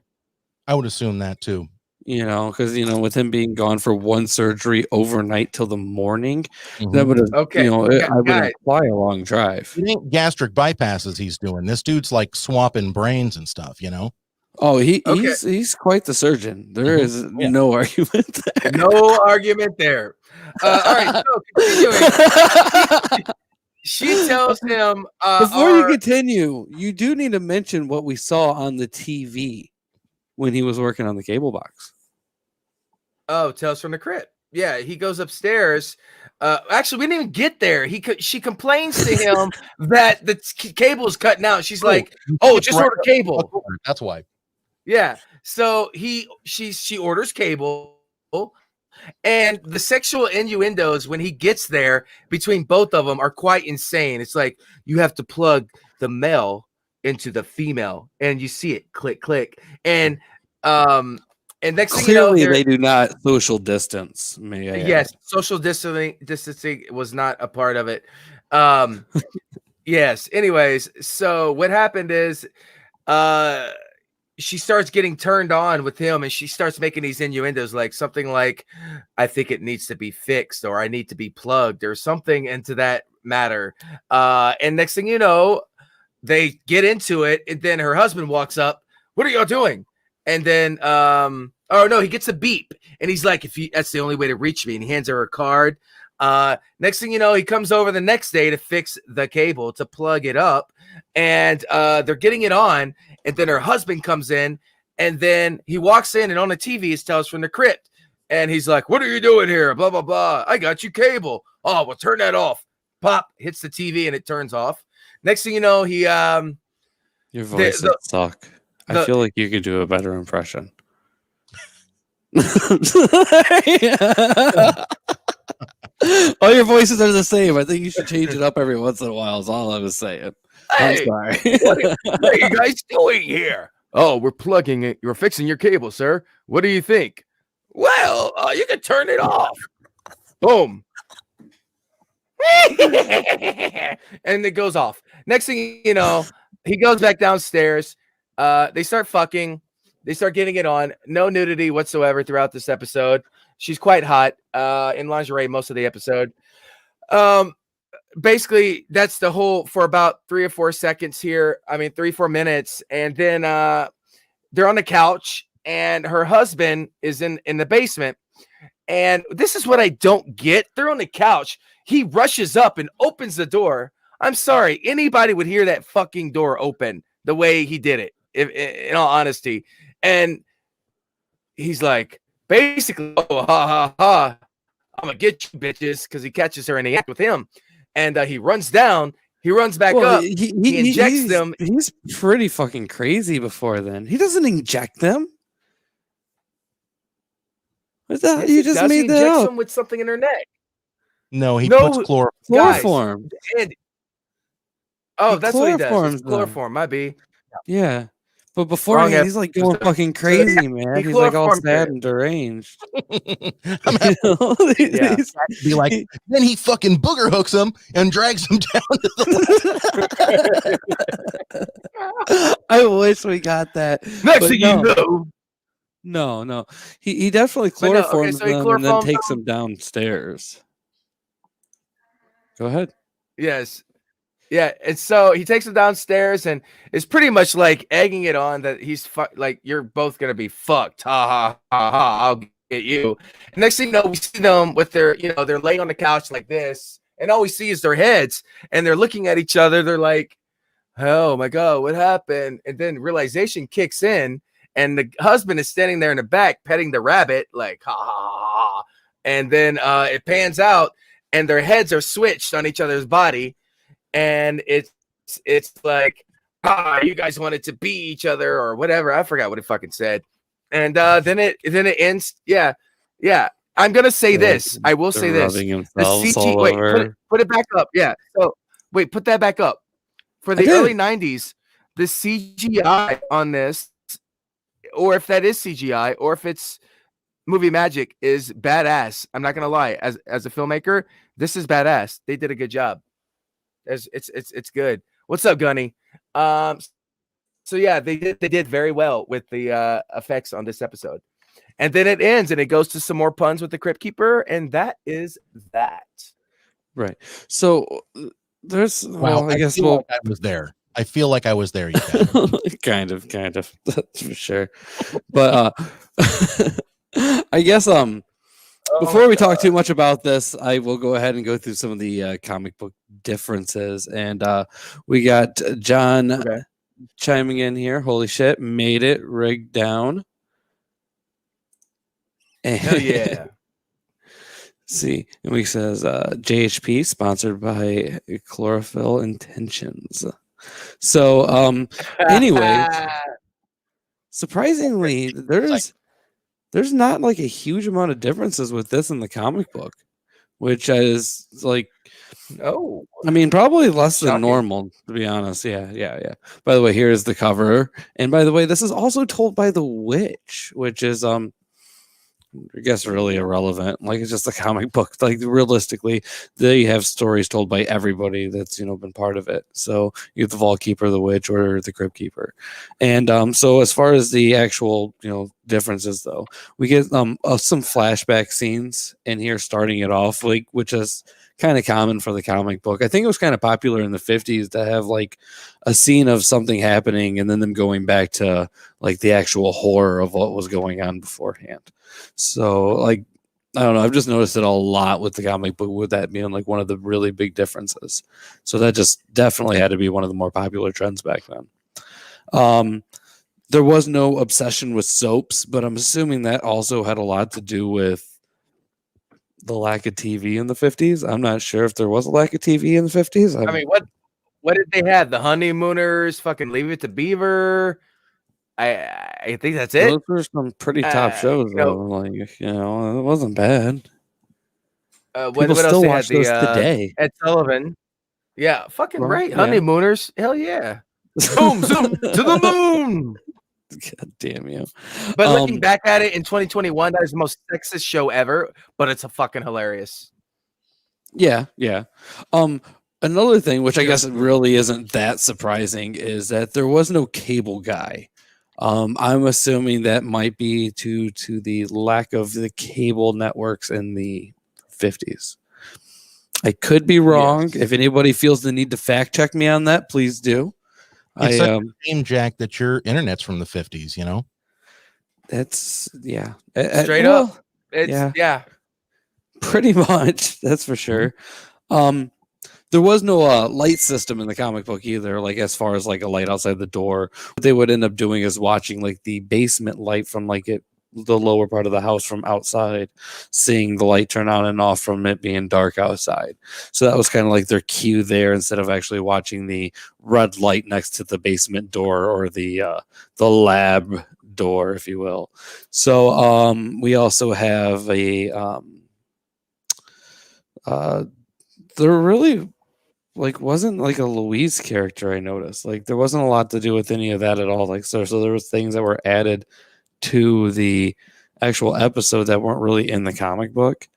I would assume that too. You know, because with him being gone for one surgery overnight till the morning, that would have I would imply a long drive. It ain't gastric bypasses he's doing. This dude's like swapping brains and stuff, Oh, he's quite the surgeon. There is no argument there. No argument there. All right, so continuing. She tells him before you continue, you do need to mention what we saw on the TV when he was working on the cable box. Oh, Tales from the Crypt. Yeah, he goes upstairs. Actually, we didn't even get there. She complains to him that the cable is cutting out. She's like, "Oh, just order cable." That's why. Yeah. So she orders cable, and the sexual innuendos when he gets there between both of them are quite insane. It's like you have to plug the male into the female, and you see it click click, and next thing you know, Clearly, they're they do not social distance. May I add? yes, social distancing was not a part of it. Um, yes. Anyways, so what happened is, uh she starts getting turned on with him, and she starts making these innuendos like something like, I think it needs to be fixed, or I need to be plugged, or something into that matter. And next thing you know, they get into it, and then her husband walks up. What are y'all doing? And then oh no, he gets a beep, and he's like, if you that's the only way to reach me, and he hands her a card. Next thing you know, he comes over the next day to fix the cable, to plug it up, and they're getting it on, and then her husband comes in, and then he walks in, and on the TV is Tales from the Crypt, and he's like, what are you doing here? Blah blah blah. I got you cable. Oh well, turn that off. Pop, hits the TV, and it turns off. Next thing you know, he Your voices suck. I feel like you could do a better impression. All your voices are the same. I think you should change it up every once in a while. Is all I was saying. Hey, I'm sorry. what are you guys doing here? Oh, we're plugging it. You're fixing your cable, sir. What do you think? Well, you can turn it off. Boom. And it goes off. Next thing you know, he goes back downstairs. They start fucking. They start getting it on. No nudity whatsoever throughout this episode. She's quite hot in lingerie most of the episode. Basically, that's the whole for about 3 or 4 seconds here. I mean, 3-4 minutes. And then they're on the couch, and her husband is in the basement. And this is what I don't get. They're on the couch. He rushes up and opens the door. I'm sorry. Anybody would hear that fucking door open the way he did it, in all honesty. And he's like, basically, oh, ha, ha, ha. I'm going to get you bitches, because he catches her in the act with him. And he runs down. He runs back up. He injects them. He's pretty fucking crazy before then. He doesn't inject them. What the hell? You just made that injects up. them with something in her neck. No, he puts chloroform. And, oh, that's what he does. Chloroforms It's chloroform, might be. Yeah. But before he's like going fucking crazy, man. He's like all sad and deranged. I'm Yeah. be like, then he fucking booger hooks him and drags him down to the I wish we got that. Next thing you know. No. He definitely chloroforms them and then takes them downstairs. Go ahead. Yes. Yeah, and so he takes him downstairs and is pretty much like egging it on that he's like, you're both gonna be fucked. Ha ha ha ha. I'll get you. And next thing you know, we see them with their, they're laying on the couch like this, and all we see is their heads, and they're looking at each other. They're like, oh my god, what happened? And then realization kicks in, and the husband is standing there in the back petting the rabbit, like ha ha ha ha. And then it pans out, and their heads are switched on each other's body. And it's like, you guys wanted to be each other or whatever. I forgot what it fucking said. And then it ends. Yeah. I'm gonna say this. I will say this. The CG. Wait, put it back up. Yeah. So wait, put that back up. For the early 90s, the CGI on this, or if that is CGI, or if it's movie magic, is badass. I'm not gonna lie. As a filmmaker, this is badass. They did a good job. It's good. What's up, Gunny? So yeah, they did very well with the effects on this episode. And then it ends, and it goes to some more puns with the Crypt Keeper, and that is that. Right. So there's I guess I was there. I feel like I was there. You kind of. That's for sure. But I guess before we talk too much about this, I will go ahead and go through some of the comic book differences. And we got John chiming in here. Holy shit, made it, rigged down. Hell yeah. See, and we says JHP sponsored by Chlorophyll Intentions. So, anyways, surprisingly, there's not like a huge amount of differences with this in the comic book, which is like, Oh, I mean, probably less than shocking. normal, to be honest. Yeah. By the way, here's the cover, and by the way, this is also told by the witch, which is I guess really irrelevant. Like, it's just a comic book. Like, realistically, they have stories told by everybody that's been part of it. So you have the Vault Keeper, the Witch, or the Crypt Keeper. And so as far as the actual differences, though, we get some flashback scenes in here, starting it off, like, which is kind of common for the comic book. I think it was kind of popular in the 50s to have like a scene of something happening and then them going back to like the actual horror of what was going on beforehand. So, like, I don't know, I've just noticed it a lot with the comic book, with that being like one of the really big differences. So that just definitely had to be one of the more popular trends back then. There was no obsession with soaps, but I'm assuming that also had a lot to do with the lack of TV in the 50s. I'm not sure if there was a lack of TV in the 50s. I mean, what did they have? The Honeymooners, fucking Leave It to Beaver. I think that's it. Those were some pretty top shows, though. Like, it wasn't bad. What else still they watch had? those today. Ed Sullivan. Yeah, fucking right. Yeah. Honeymooners. Hell yeah. Boom, zoom to the moon. God damn you. But looking back at it in 2021, that is the most sexist show ever, but it's a fucking hilarious. Yeah. Another thing, which I guess really isn't that surprising, is that there was no cable guy. I'm assuming that might be to the lack of the cable networks in the 50s. I could be wrong. Yes. If anybody feels the need to fact check me on that, please do. It's such a shame, Jack, that your internet's from the 50s, That's, yeah. Straight up. It's, yeah. Pretty much. That's for sure. There was no light system in the comic book either, like as far as like a light outside the door. What they would end up doing is watching like the basement light from like the lower part of the house from outside, seeing the light turn on and off from it being dark outside. So that was kind of like their cue there, instead of actually watching the red light next to the basement door or the lab door, if you will. So we also have there really wasn't like a Louise character. I noticed like there wasn't a lot to do with any of that at all. Like so there was things that were added to the actual episode that weren't really in the comic book,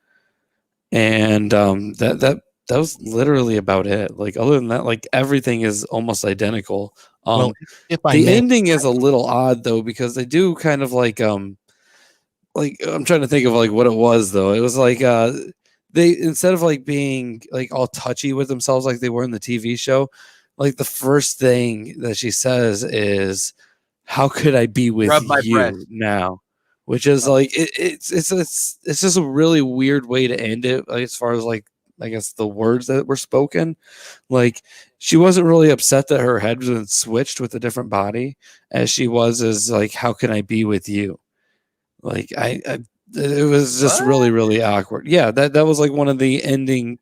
and that was literally about it. Like other than that, like everything is almost identical. Well, the ending is a little odd though, because they do kind of like I'm trying to think of like what it was though. It was like they, instead of like being like all touchy with themselves like they were in the TV show, like the first thing that she says is, "How could I be with you now?" Which is like it's just a really weird way to end it, like, as far as like I guess the words that were spoken. Like she wasn't really upset that her head was switched with a different body, as she was as like, "How can I be with you?" Like it was just really, really awkward. Yeah, that was like one of the ending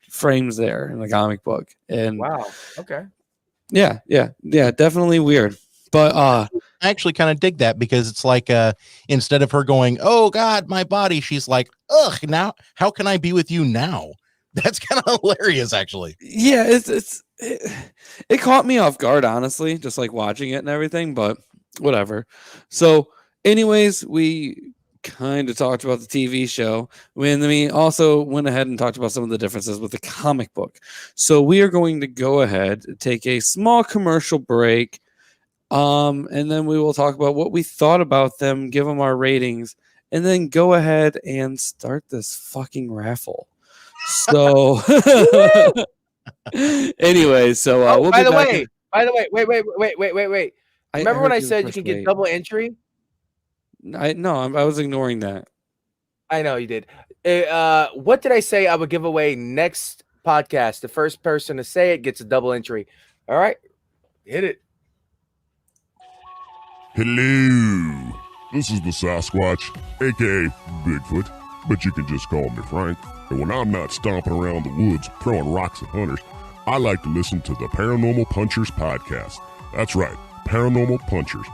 frames there in the comic book. And wow, okay, yeah, definitely weird. But I actually kind of dig that, because it's like instead of her going, "Oh God, my body," she's like, "Ugh, now how can I be with you now?" That's kind of hilarious, actually. Yeah, it caught me off guard, honestly, just like watching it and everything. But whatever. So, anyways, we kind of talked about the TV show, when we also went ahead and talked about some of the differences with the comic book. So we are going to go ahead and take a small commercial break, and then we will talk about what we thought about them, give them our ratings, and then go ahead and start this fucking raffle. So anyway, so we'll by be the back way, wait. Remember when I said you can get double entry? I was ignoring that. I know you did. What did I say I would give away next podcast? The first person to say it gets a double entry. All right, hit it. Hello, this is the Sasquatch, aka Bigfoot, but you can just call me Frank. And when I'm not stomping around the woods throwing rocks at hunters, I like to listen to the Paranormal Punchers podcast. That's right, Paranormal Punchers.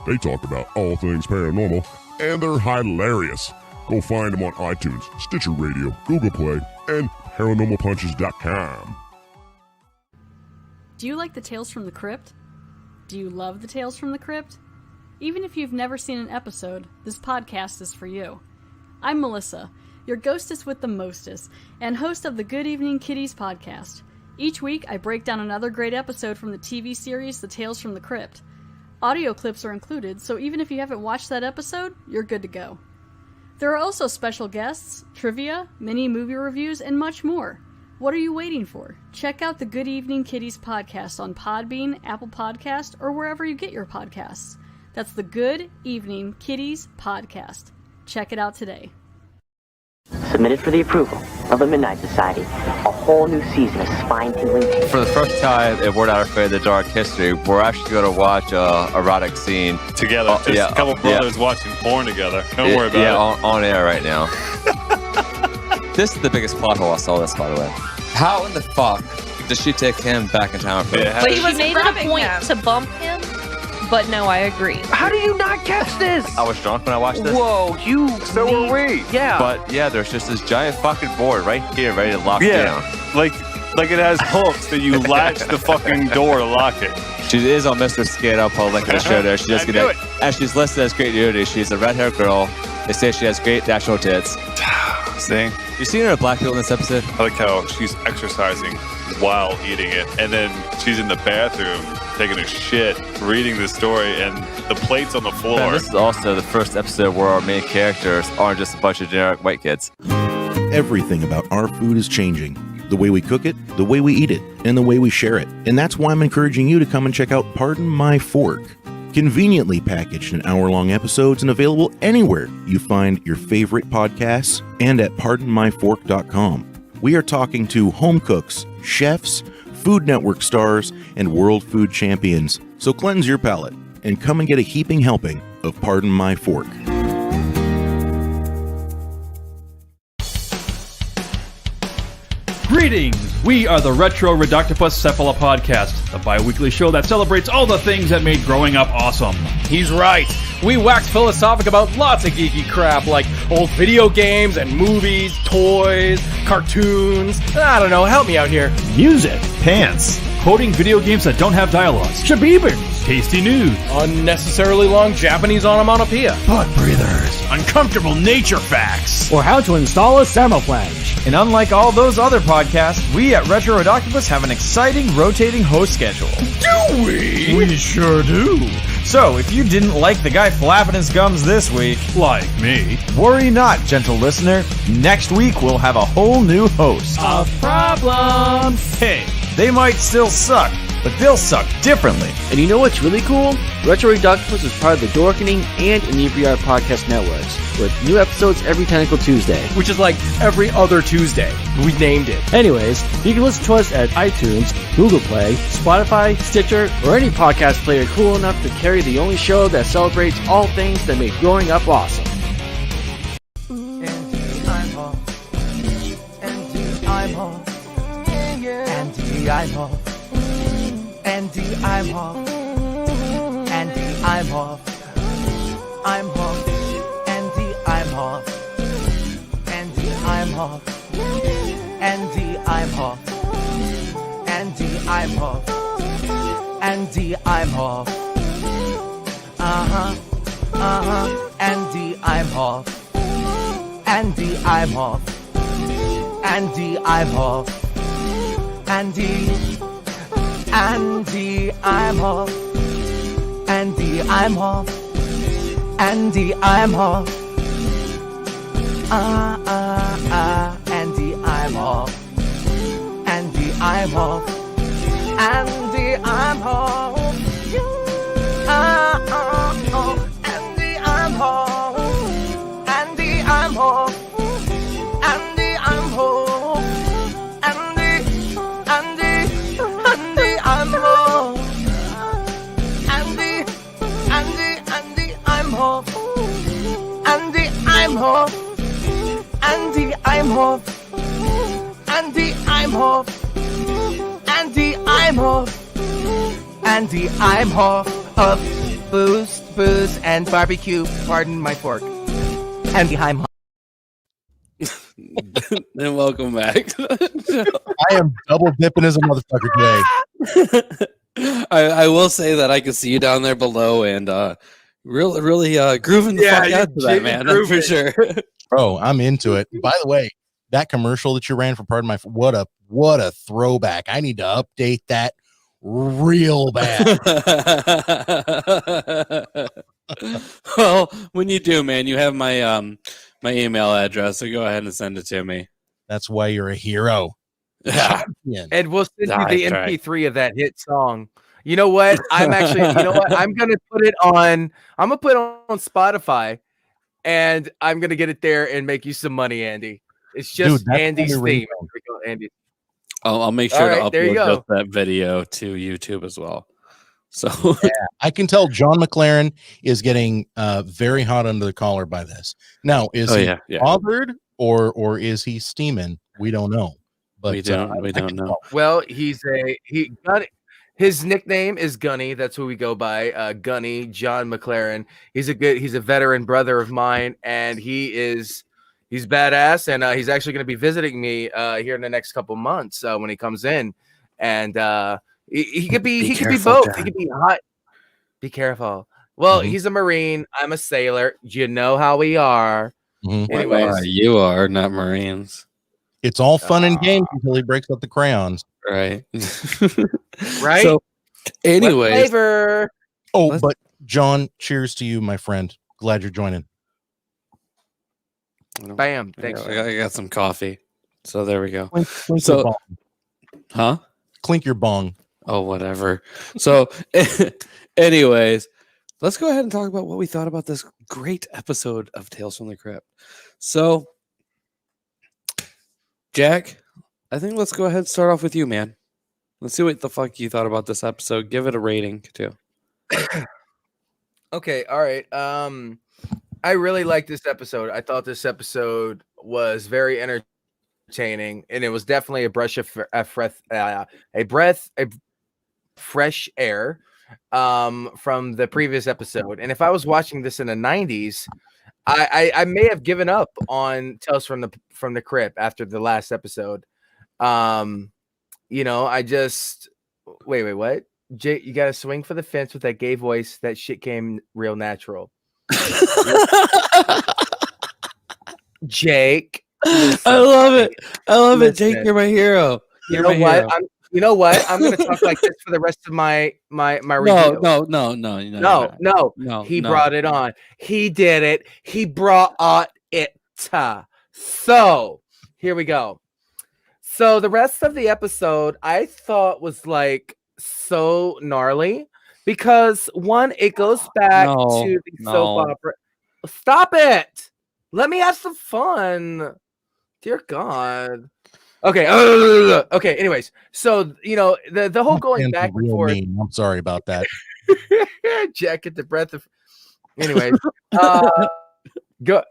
They talk about all things paranormal, and they're hilarious. Go find them on iTunes, Stitcher Radio, Google Play, and paranormalpunches.com. Do you like the Tales from the Crypt? Do you love the Tales from the Crypt? Even if you've never seen an episode, this podcast is for you. I'm Melissa, your ghostess with the mostest, and host of the Good Evening Kitties podcast. Each week, I break down another great episode from the TV series The Tales from the Crypt. Audio clips are included, so even if you haven't watched that episode, you're good to go. There are also special guests, trivia, mini movie reviews, and much more. What are you waiting for? Check out the Good Evening Kitties podcast on Podbean, Apple Podcast, or wherever you get your podcasts. That's the Good Evening Kitties podcast. Check it out today. Submitted for the approval of the Midnight Society. A whole new season of spine-tingling tales. For the first time in We're Not Afraid of the Dark history, we're actually going to watch a erotic scene together. Just a couple brothers watching porn together. Don't worry about it. Yeah, on air right now. This is the biggest plot hole I saw this, by the way. How in the fuck does she take him back in time? But he was made it a point to bump him. But no, I agree. How do you not catch this? I was drunk when I watched this. Whoa, So were we. Yeah. But yeah, there's just this giant fucking board right here ready to lock down. Like it has hooks that you latch the fucking door to lock it. She is on Mr. Skate. I'll put a link in the show there. She just and she's listed as great nudity. She's a red-haired girl. They say she has great national tits. See? You seen her black people in this episode? I like how she's exercising while eating it, and then she's in the bathroom taking a shit, reading the story, and the plate's on the floor. Man, this is also the first episode where our main characters aren't just a bunch of generic white kids. Everything about our food is changing. The way we cook it, the way we eat it, and the way we share it. And that's why I'm encouraging you to come and check out Pardon My Fork. Conveniently packaged in hour-long episodes and available anywhere you find your favorite podcasts and at pardonmyfork.com. We are talking to home cooks, chefs, Food Network stars, and world food champions. So cleanse your palate and come and get a heaping helping of Pardon My Fork. Greetings! We are the Retro Reductopus Cephala Podcast, the bi-weekly show that celebrates all the things that made growing up awesome. He's right. We wax philosophic about lots of geeky crap like old video games and movies, toys, cartoons. I don't know, help me out here. Music, pants, quoting video games that don't have dialogues, shabibans, tasty news, Unnecessarily long Japanese onomatopoeia. butt breathers, uncomfortable nature facts. or how to install a thermoflange. And unlike all those other podcasts, we at Retro Reductopus have an exciting rotating host schedule. Do we? We sure do. So, if you didn't like the guy flapping his gums this week, Like me. worry not, gentle listener. Next week we'll have a whole new host. Of problems. Hey, they might still suck, but they'll suck differently. And you know what's really cool? Retro Reductopus is part of the Dorkening and Inebriar podcast networks, with new episodes every Tentacle Tuesday. Which is like every other Tuesday. We named it. Anyways, you can listen to us at iTunes, Google Play, Spotify, Stitcher, or any podcast player cool enough to carry the only show that celebrates all things that made growing up awesome. Andy Imhof of Boost tofus and barbecue. Pardon my fork. And behind. And welcome back. I am double dipping as a motherfucker today. I will say that I can see you down there below and really grooving the fuck out to that, man. That's for sure. Bro, I'm into it. By the way, that commercial that you ran for Pardon My what a throwback. I need to update that real bad. Well, when you do, man, you have my my email address, so go ahead and send it to me. That's why you're a hero. Yeah. And we'll send you the MP3 of that hit song. You know what? I'm gonna put it on. I'm gonna put it on Spotify, and I'm gonna get it there and make you some money, Andy. It's just Andy's theme. Andy. I'll make sure to there you upload go. just that video to YouTube as well. So yeah, I can tell John McLaren is getting very hot under the collar by this. Now, is he bothered or is he steaming? We don't know. But we don't know. Well, his nickname is Gunny. That's who we go by. Gunny John McLaren. He's a veteran brother of mine, and he's badass, and he's actually going to be visiting me here in the next couple months when he comes in, and he could be both. John. He could be hot. Be careful. Well, he's a Marine. I'm a sailor. You know how we are. Anyways, you are not Marines. It's all fun and games until he breaks up the crayons. Right. Right. So, anyways. But John, cheers to you, my friend. Glad you're joining. Bam. Thanks. I got some coffee. So there we go. Clink your bong. Huh? Clink your bong. Oh, whatever. So, anyways, let's go ahead and talk about what we thought about this great episode of Tales from the Crypt. So, Jack, I think let's go ahead and start off with you, man. Let's see what the fuck you thought about this episode. Give it a rating, too. Okay, all right. I really liked this episode. I thought this episode was very entertaining, and it was definitely a breath of fresh air from the previous episode. And if I was watching this in the 90s, I may have given up on Tales from the Crypt after the last episode. I just wait, what? Jake, you gotta swing for the fence with that gay voice. That shit came real natural. Jake, listen. I love it. Jake, you're my hero. You know what? I'm gonna talk like this for the rest of my review. No. He brought it on. He did it. He brought it. So here we go. So the rest of the episode I thought was like so gnarly because one, it goes back to the soap opera. Stop it. Let me have some fun. Dear God. Okay. Okay. Anyways, so the whole going back and forth. I'm sorry about that. Jack, get the breath of. Anyways, go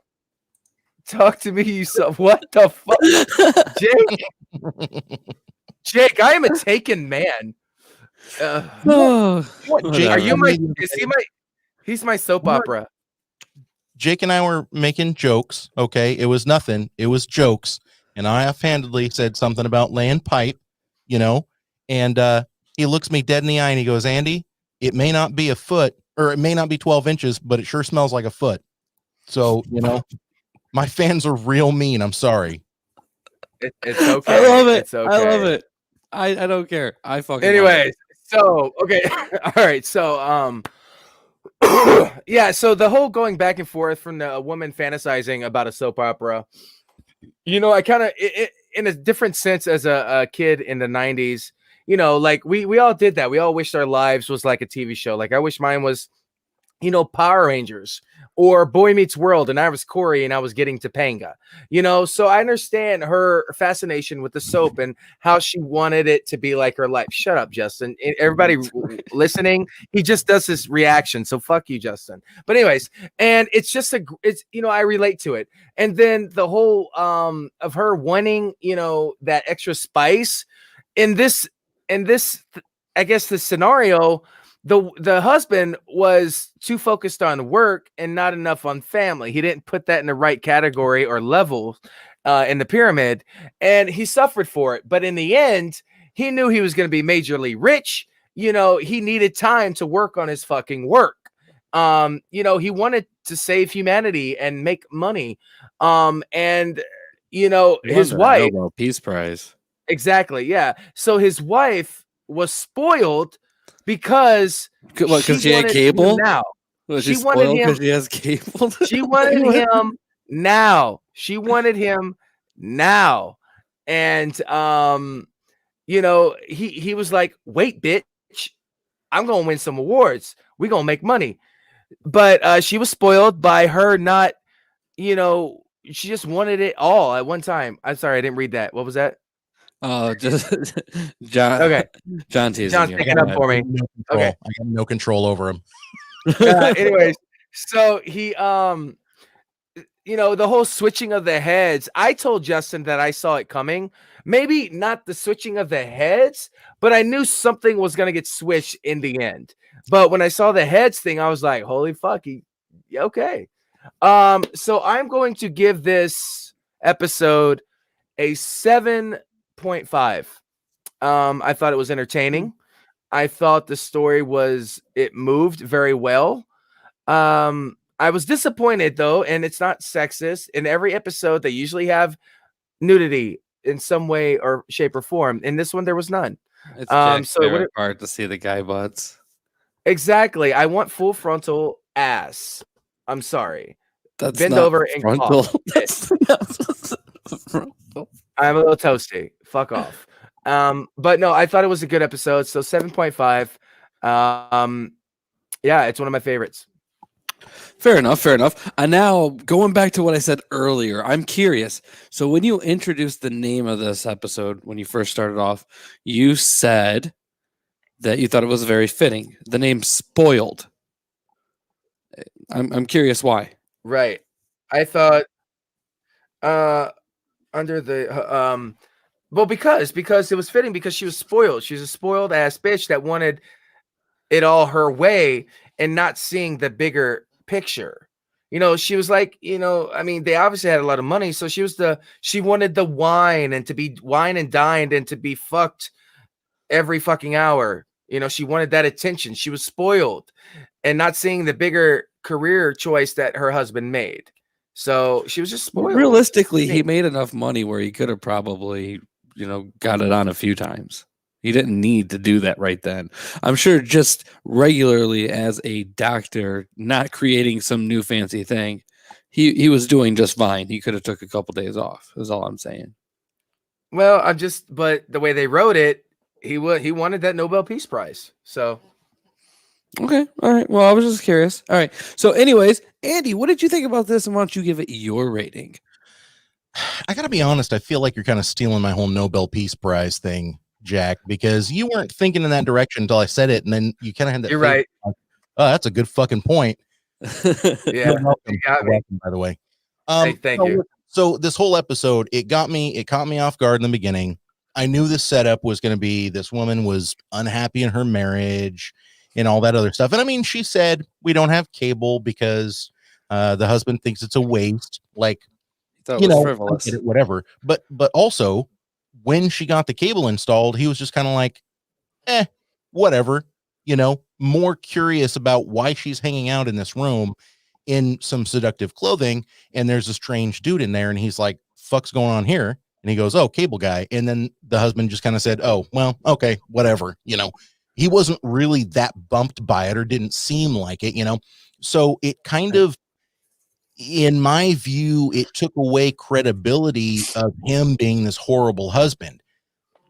talk to me. You what the fuck, Jake? I am a taken man. Jake, are you my? Is he my? He's my soap opera. Jake and I were making jokes. Okay, it was nothing. It was jokes. And I offhandedly said something about laying pipe, and he looks me dead in the eye and he goes, Andy, it may not be a foot or it may not be 12 inches, but it sure smells like a foot. So, my fans are real mean. I'm sorry. It's okay. I love it. It's okay. I love it. I don't care. I fucking Anyways, so, okay. All right. So, yeah. So the whole going back and forth from the woman fantasizing about a soap opera, I kind of, in a different sense as a kid in the 90s, like we all did that. We all wished our lives was like a TV show. Like I wish mine was, Power Rangers or Boy Meets World, and I was Corey and I was getting Topanga, so I understand her fascination with the soap and how she wanted it to be like her life. Shut up, Justin. Everybody listening, he just does this reaction. So fuck you, Justin. But anyways, and it's just I relate to it. And then the whole of her wanting, that extra spice in this, I guess the scenario, the husband was too focused on work and not enough on family. He didn't put that in the right category or level in the pyramid, and he suffered for it. But in the end, he knew he was going to be majorly rich. You know, he needed time to work on his fucking work. You know, he wanted to save humanity and make money. And you know, his wife, Nobel Peace Prize. exactly, yeah. So his wife was spoiled because Because she had cable. now. Was She she wanted spoiled him. because she has cable? She wanted him now. She wanted him now. And you know, he was like, "Wait, bitch. I'm going to win some awards. We're going to make money." But she was spoiled by her not, you know, she just wanted it all at one time. I'm sorry, I didn't read that. What was that? Oh, just John. Okay. John teasing John's you. picking up for me. No control. Okay. I have no control over him. Anyways, so he you know, the whole switching of the heads, I told Justin that I saw it coming. Maybe not the switching of the heads, but I knew something was going to get switched in the end. But when I saw the heads thing, I was like, holy fuck, okay. So I'm going to give this episode a 7.5. I thought it was entertaining. I thought the story it moved very well. I was disappointed though, and it's not sexist. In every episode, they usually have nudity in some way or shape or form. In this one, there was none. It's Jack's favorite part to see the guy butts. Exactly. I want full frontal ass. I'm sorry. That's Bend not over and frontal. cough. I'm a little toasty. Fuck off. But no, I thought it was a good episode. So 7.5. Yeah, it's one of my favorites. Fair enough. Fair enough. And now going back to what I said earlier, I'm curious. So when you introduced the name of this episode, when you first started off, you said that you thought it was very fitting. The name Spoiled. I'm curious why. Right. I thought under the well, because it was fitting because she was spoiled. She's a spoiled ass bitch that wanted it all her way and not seeing the bigger picture. You know, she was like, you know, I mean, they obviously had a lot of money, so she wanted the wine and to be wine and dined and to be fucked every fucking hour. You know, she wanted that attention. She was spoiled and not seeing the bigger career choice that her husband made. So she was just spoiled. Realistically, he made enough money where he could have probably, you know, got it on a few times. He didn't need to do that right then. I'm sure just regularly as a doctor, not creating some new fancy thing, he was doing just fine. He could have took a couple days off. Is all I'm saying. Well, but the way they wrote it, he wanted that Nobel Peace Prize. So okay, all right. Well, I was just curious. All right. So, anyways, Andy, what did you think about this, and why don't you give it your rating? I gotta be honest. I feel like you're kind of stealing my whole Nobel Peace Prize thing, Jack, because you weren't thinking in that direction until I said it, and then you kind of had that. You're right. Like, oh, that's a good fucking point. Yeah, you got me. By the way. Hey, thank you. So this whole episode, it caught me off guard in the beginning. I knew the setup was going to be this woman was unhappy in her marriage and all that other stuff. And I mean, she said we don't have cable because the husband thinks it's a waste. Like, you know, frivolous. Whatever. But also, when she got the cable installed, he was just kind of like, whatever. You know, more curious about why she's hanging out in this room in some seductive clothing, and there's a strange dude in there, and he's like, fuck's going on here? And he goes, oh, cable guy. And then the husband just kind of said, oh, well, okay, whatever. You know, he wasn't really that bumped by it, or didn't seem like it, you know. So it kind of, in my view, it took away credibility of him being this horrible husband.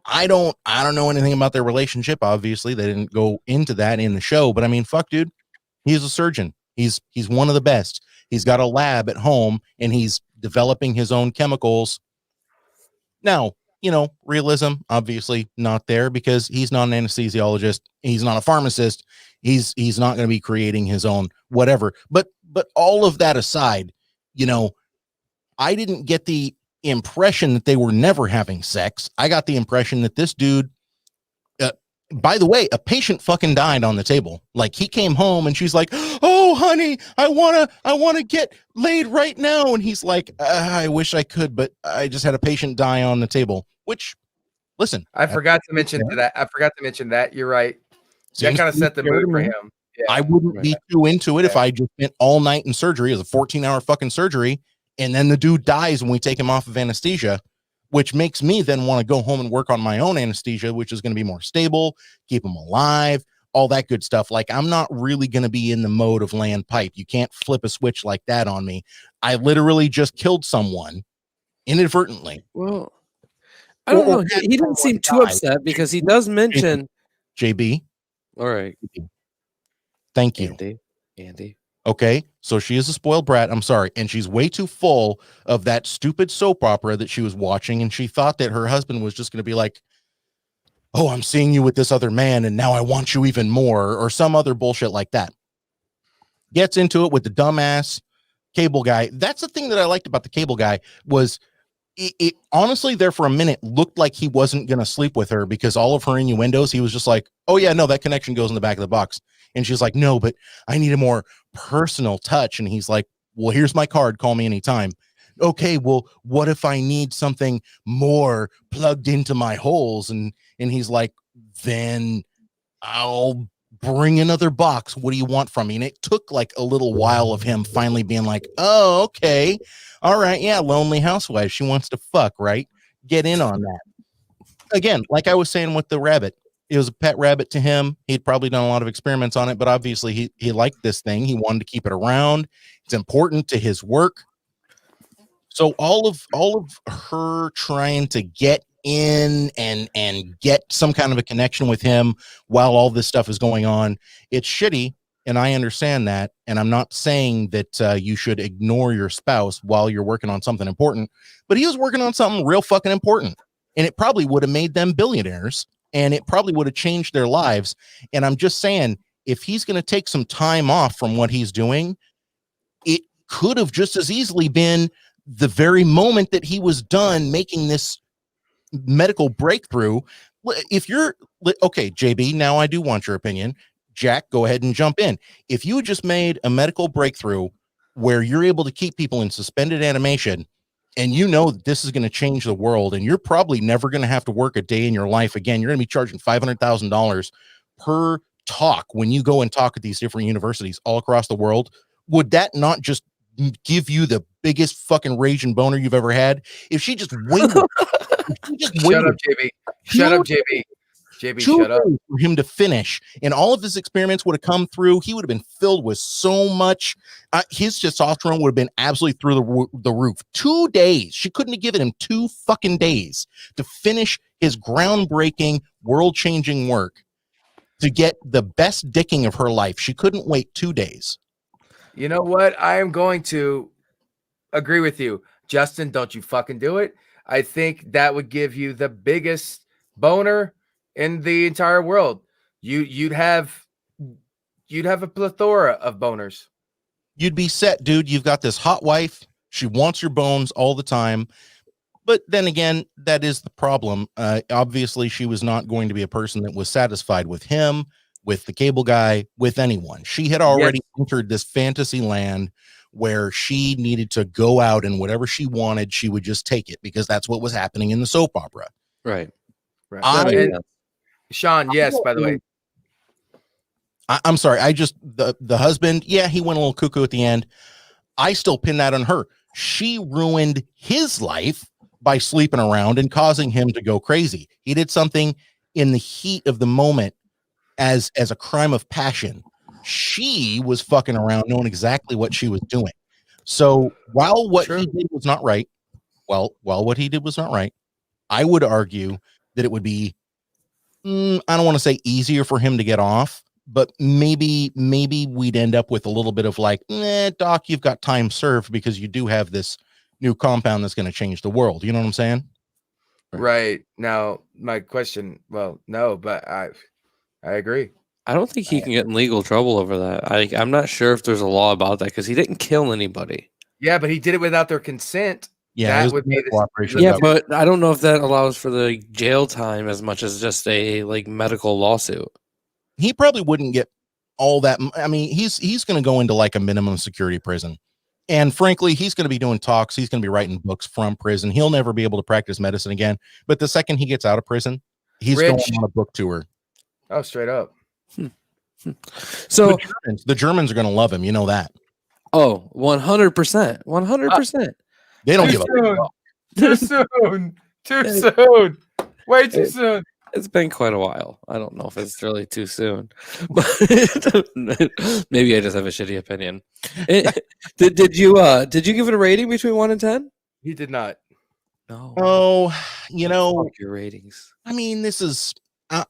I don't know anything about their relationship. Obviously, they didn't go into that in the show, but I mean, fuck, dude, he's a surgeon. He's one of the best. He's got a lab at home, and he's developing his own chemicals. Now, you know, realism obviously not there because he's not an anesthesiologist. He's not a pharmacist. He's not going to be creating his own whatever. But all of that aside, you know, I didn't get the impression that they were never having sex. I got the impression that this dude By the way, a patient fucking died on the table. Like, he came home and she's like, "Oh, honey, I wanna get laid right now." And he's like, "I wish I could, but I just had a patient die on the table." Which, listen, I forgot to mention that. You're right. That kind of set the mood for him. Yeah. I wouldn't be too into it if I just spent all night in surgery. It was a 14-hour fucking surgery, and then the dude dies when we take him off of anesthesia, which makes me then want to go home and work on my own anesthesia, which is going to be more stable, keep him alive, all that good stuff. Like, I'm not really going to be in the mode of land pipe. You can't flip a switch like that on me. I literally just killed someone inadvertently. Well, I don't know. He didn't seem too upset because he does mention JB. All right. Thank you. Andy. Okay, so she is a spoiled brat. I'm sorry. And she's way too full of that stupid soap opera that she was watching. And she thought that her husband was just going to be like, "Oh, I'm seeing you with this other man, and now I want you even more," or some other bullshit like that. Gets into it with the dumbass cable guy. That's the thing that I liked about the cable guy was it honestly there for a minute looked like he wasn't going to sleep with her because all of her innuendos, he was just like, "Oh yeah, no, that connection goes in the back of the box." And she's like, "No, but I need a more personal touch." And he's like, "Well, here's my card. Call me anytime." "Okay, well, what if I need something more plugged into my holes?" And he's like, "Then I'll bring another box. What do you want from me?" And it took like a little while of him finally being like, "Oh, okay. All right. Yeah. Lonely housewife. She wants to fuck, right? Get in on that." Again, like I was saying with the rabbit, it was a pet rabbit to him. He'd probably done a lot of experiments on it, but obviously he liked this thing. He wanted to keep it around. It's important to his work. So all of her trying to get in and get some kind of a connection with him while all this stuff is going on, it's shitty. And I understand that. And I'm not saying that you should ignore your spouse while you're working on something important, but he was working on something real fucking important. And it probably would have made them billionaires, and it probably would have changed their lives. And I'm just saying, if he's going to take some time off from what he's doing, it could have just as easily been the very moment that he was done making this medical breakthrough. If you're okay, JB, now I do want your opinion. Jack, go ahead and jump in. If you had just made a medical breakthrough where you're able to keep people in suspended animation, and you know that this is going to change the world, and you're probably never going to have to work a day in your life again, you're going to be charging $500,000 per talk when you go and talk at these different universities all across the world, would that not just give you the biggest fucking rage and boner you've ever had? If she just waited, Shut up, JB. Shut up, JB. JB, shut up. For him to finish, and all of his experiments would have come through. He would have been filled with so much. His testosterone would have been absolutely through the roof. 2 days. She couldn't have given him 2 fucking days to finish his groundbreaking, world-changing work to get the best dicking of her life. She couldn't wait 2 days. You know what? I am going to agree with you. Justin, don't you fucking do it. I think that would give you the biggest boner in the entire world. You'd have a plethora of boners. You'd be set, dude. You've got this hot wife. She wants your bones all the time. But then again, that is the problem. Obviously, she was not going to be a person that was satisfied with him, with the cable guy, with anyone. She had already entered this fantasy land where she needed to go out, and whatever she wanted, she would just take it, because that's what was happening in the soap opera. Right. Sean, yes, by the way. I'm sorry. The husband, yeah, he went a little cuckoo at the end. I still pin that on her. She ruined his life by sleeping around and causing him to go crazy. He did something in the heat of the moment as a crime of passion. She was fucking around knowing exactly what she was doing. So while what he did was not right, I would argue that it would be, I don't want to say easier for him to get off, but maybe we'd end up with a little bit of like, doc, you've got time served because you do have this new compound that's going to change the world. You know what I'm saying? Right. Now, my question, well, no, but I agree. I don't think he can get in legal trouble over that. I'm not sure if there's a law about that because he didn't kill anybody. Yeah, but he did it without their consent. Yeah, That would be the operation. Yeah, but I don't know if that allows for the jail time as much as just a medical lawsuit. He probably wouldn't get all that. I mean, he's going to go into like a minimum security prison. And frankly, he's going to be doing talks. He's going to be writing books from prison. He'll never be able to practice medicine again. But the second he gets out of prison, he's going on a book tour. Oh, straight up. So the Germans are going to love him. You know that. Oh, 100%. 100%. They don't give soon. up. Too soon. Too soon. Way too soon. It's been quite a while. I don't know if it's really too soon. But maybe I just have a shitty opinion. Did you give it a rating between 1 and 10? He did not. No. Oh, you know, fuck your ratings. I mean, this is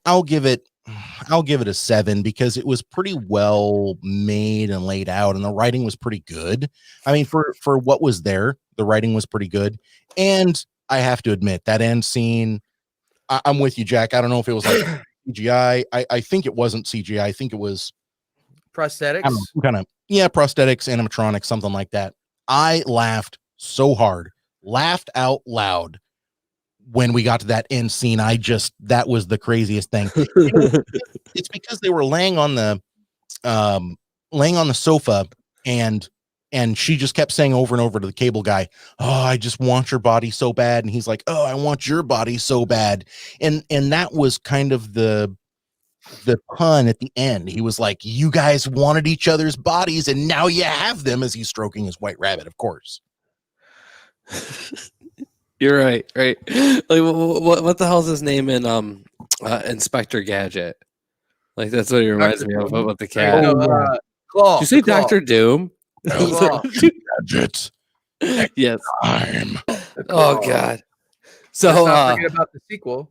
I'll give it a 7 because it was pretty well made and laid out, and the writing was pretty good. I mean, for what was there, the writing was pretty good. And I have to admit that end scene, I'm with you, Jack. I don't know if it was like CGI. I think it wasn't CGI. I think it was prosthetics. Kind of, yeah, prosthetics, animatronics, something like that. I laughed so hard, laughed out loud when we got to that end scene. That was the craziest thing. It's because they were laying on the sofa, and she just kept saying over and over to the cable guy, "Oh, I just want your body so bad." And he's like, "Oh, I want your body so bad." And that was kind of the pun at the end. He was like, "You guys wanted each other's bodies, and now you have them," as he's stroking his white rabbit, of course. You're right. Like, what the hell's his name in Inspector Gadget? Like, that's what he reminds me of about the cat. Claw. Did you say Dr. Doom? Gadget. Yes. Time. Oh God. So let's not forget about the sequel.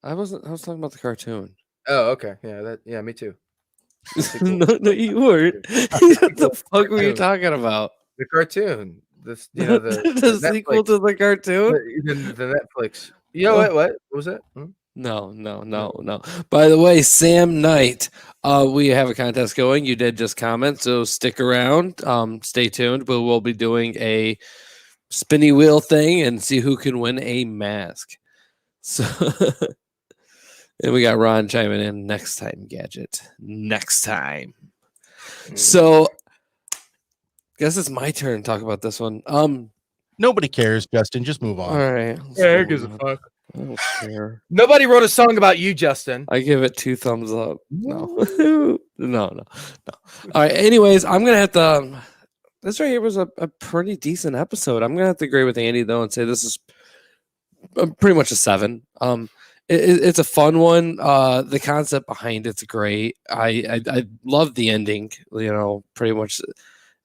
I was talking about the cartoon. Oh, okay. Yeah, me too. no, you weren't. What the fuck were you talking about? The cartoon. The the sequel to the cartoon? The Netflix. You know what was it? No. By the way, Sam Knight, we have a contest going. You did just comment, so stick around. Stay tuned. But we'll be doing a spinny wheel thing and see who can win a mask. So, and we got Ron chiming in next time. Gadget next time. So, guess it's my turn to talk about this one. Nobody cares, Justin. Just move on. All right. Yeah, who gives a fuck? I don't care. Nobody wrote a song about you, Justin. I give it 2 thumbs up. No. No. All right. Anyways, I'm gonna have to. This right here was a pretty decent episode. I'm gonna have to agree with Andy though and say this is pretty much a 7. It's a fun one. The concept behind it's great. I love the ending. You know, pretty much.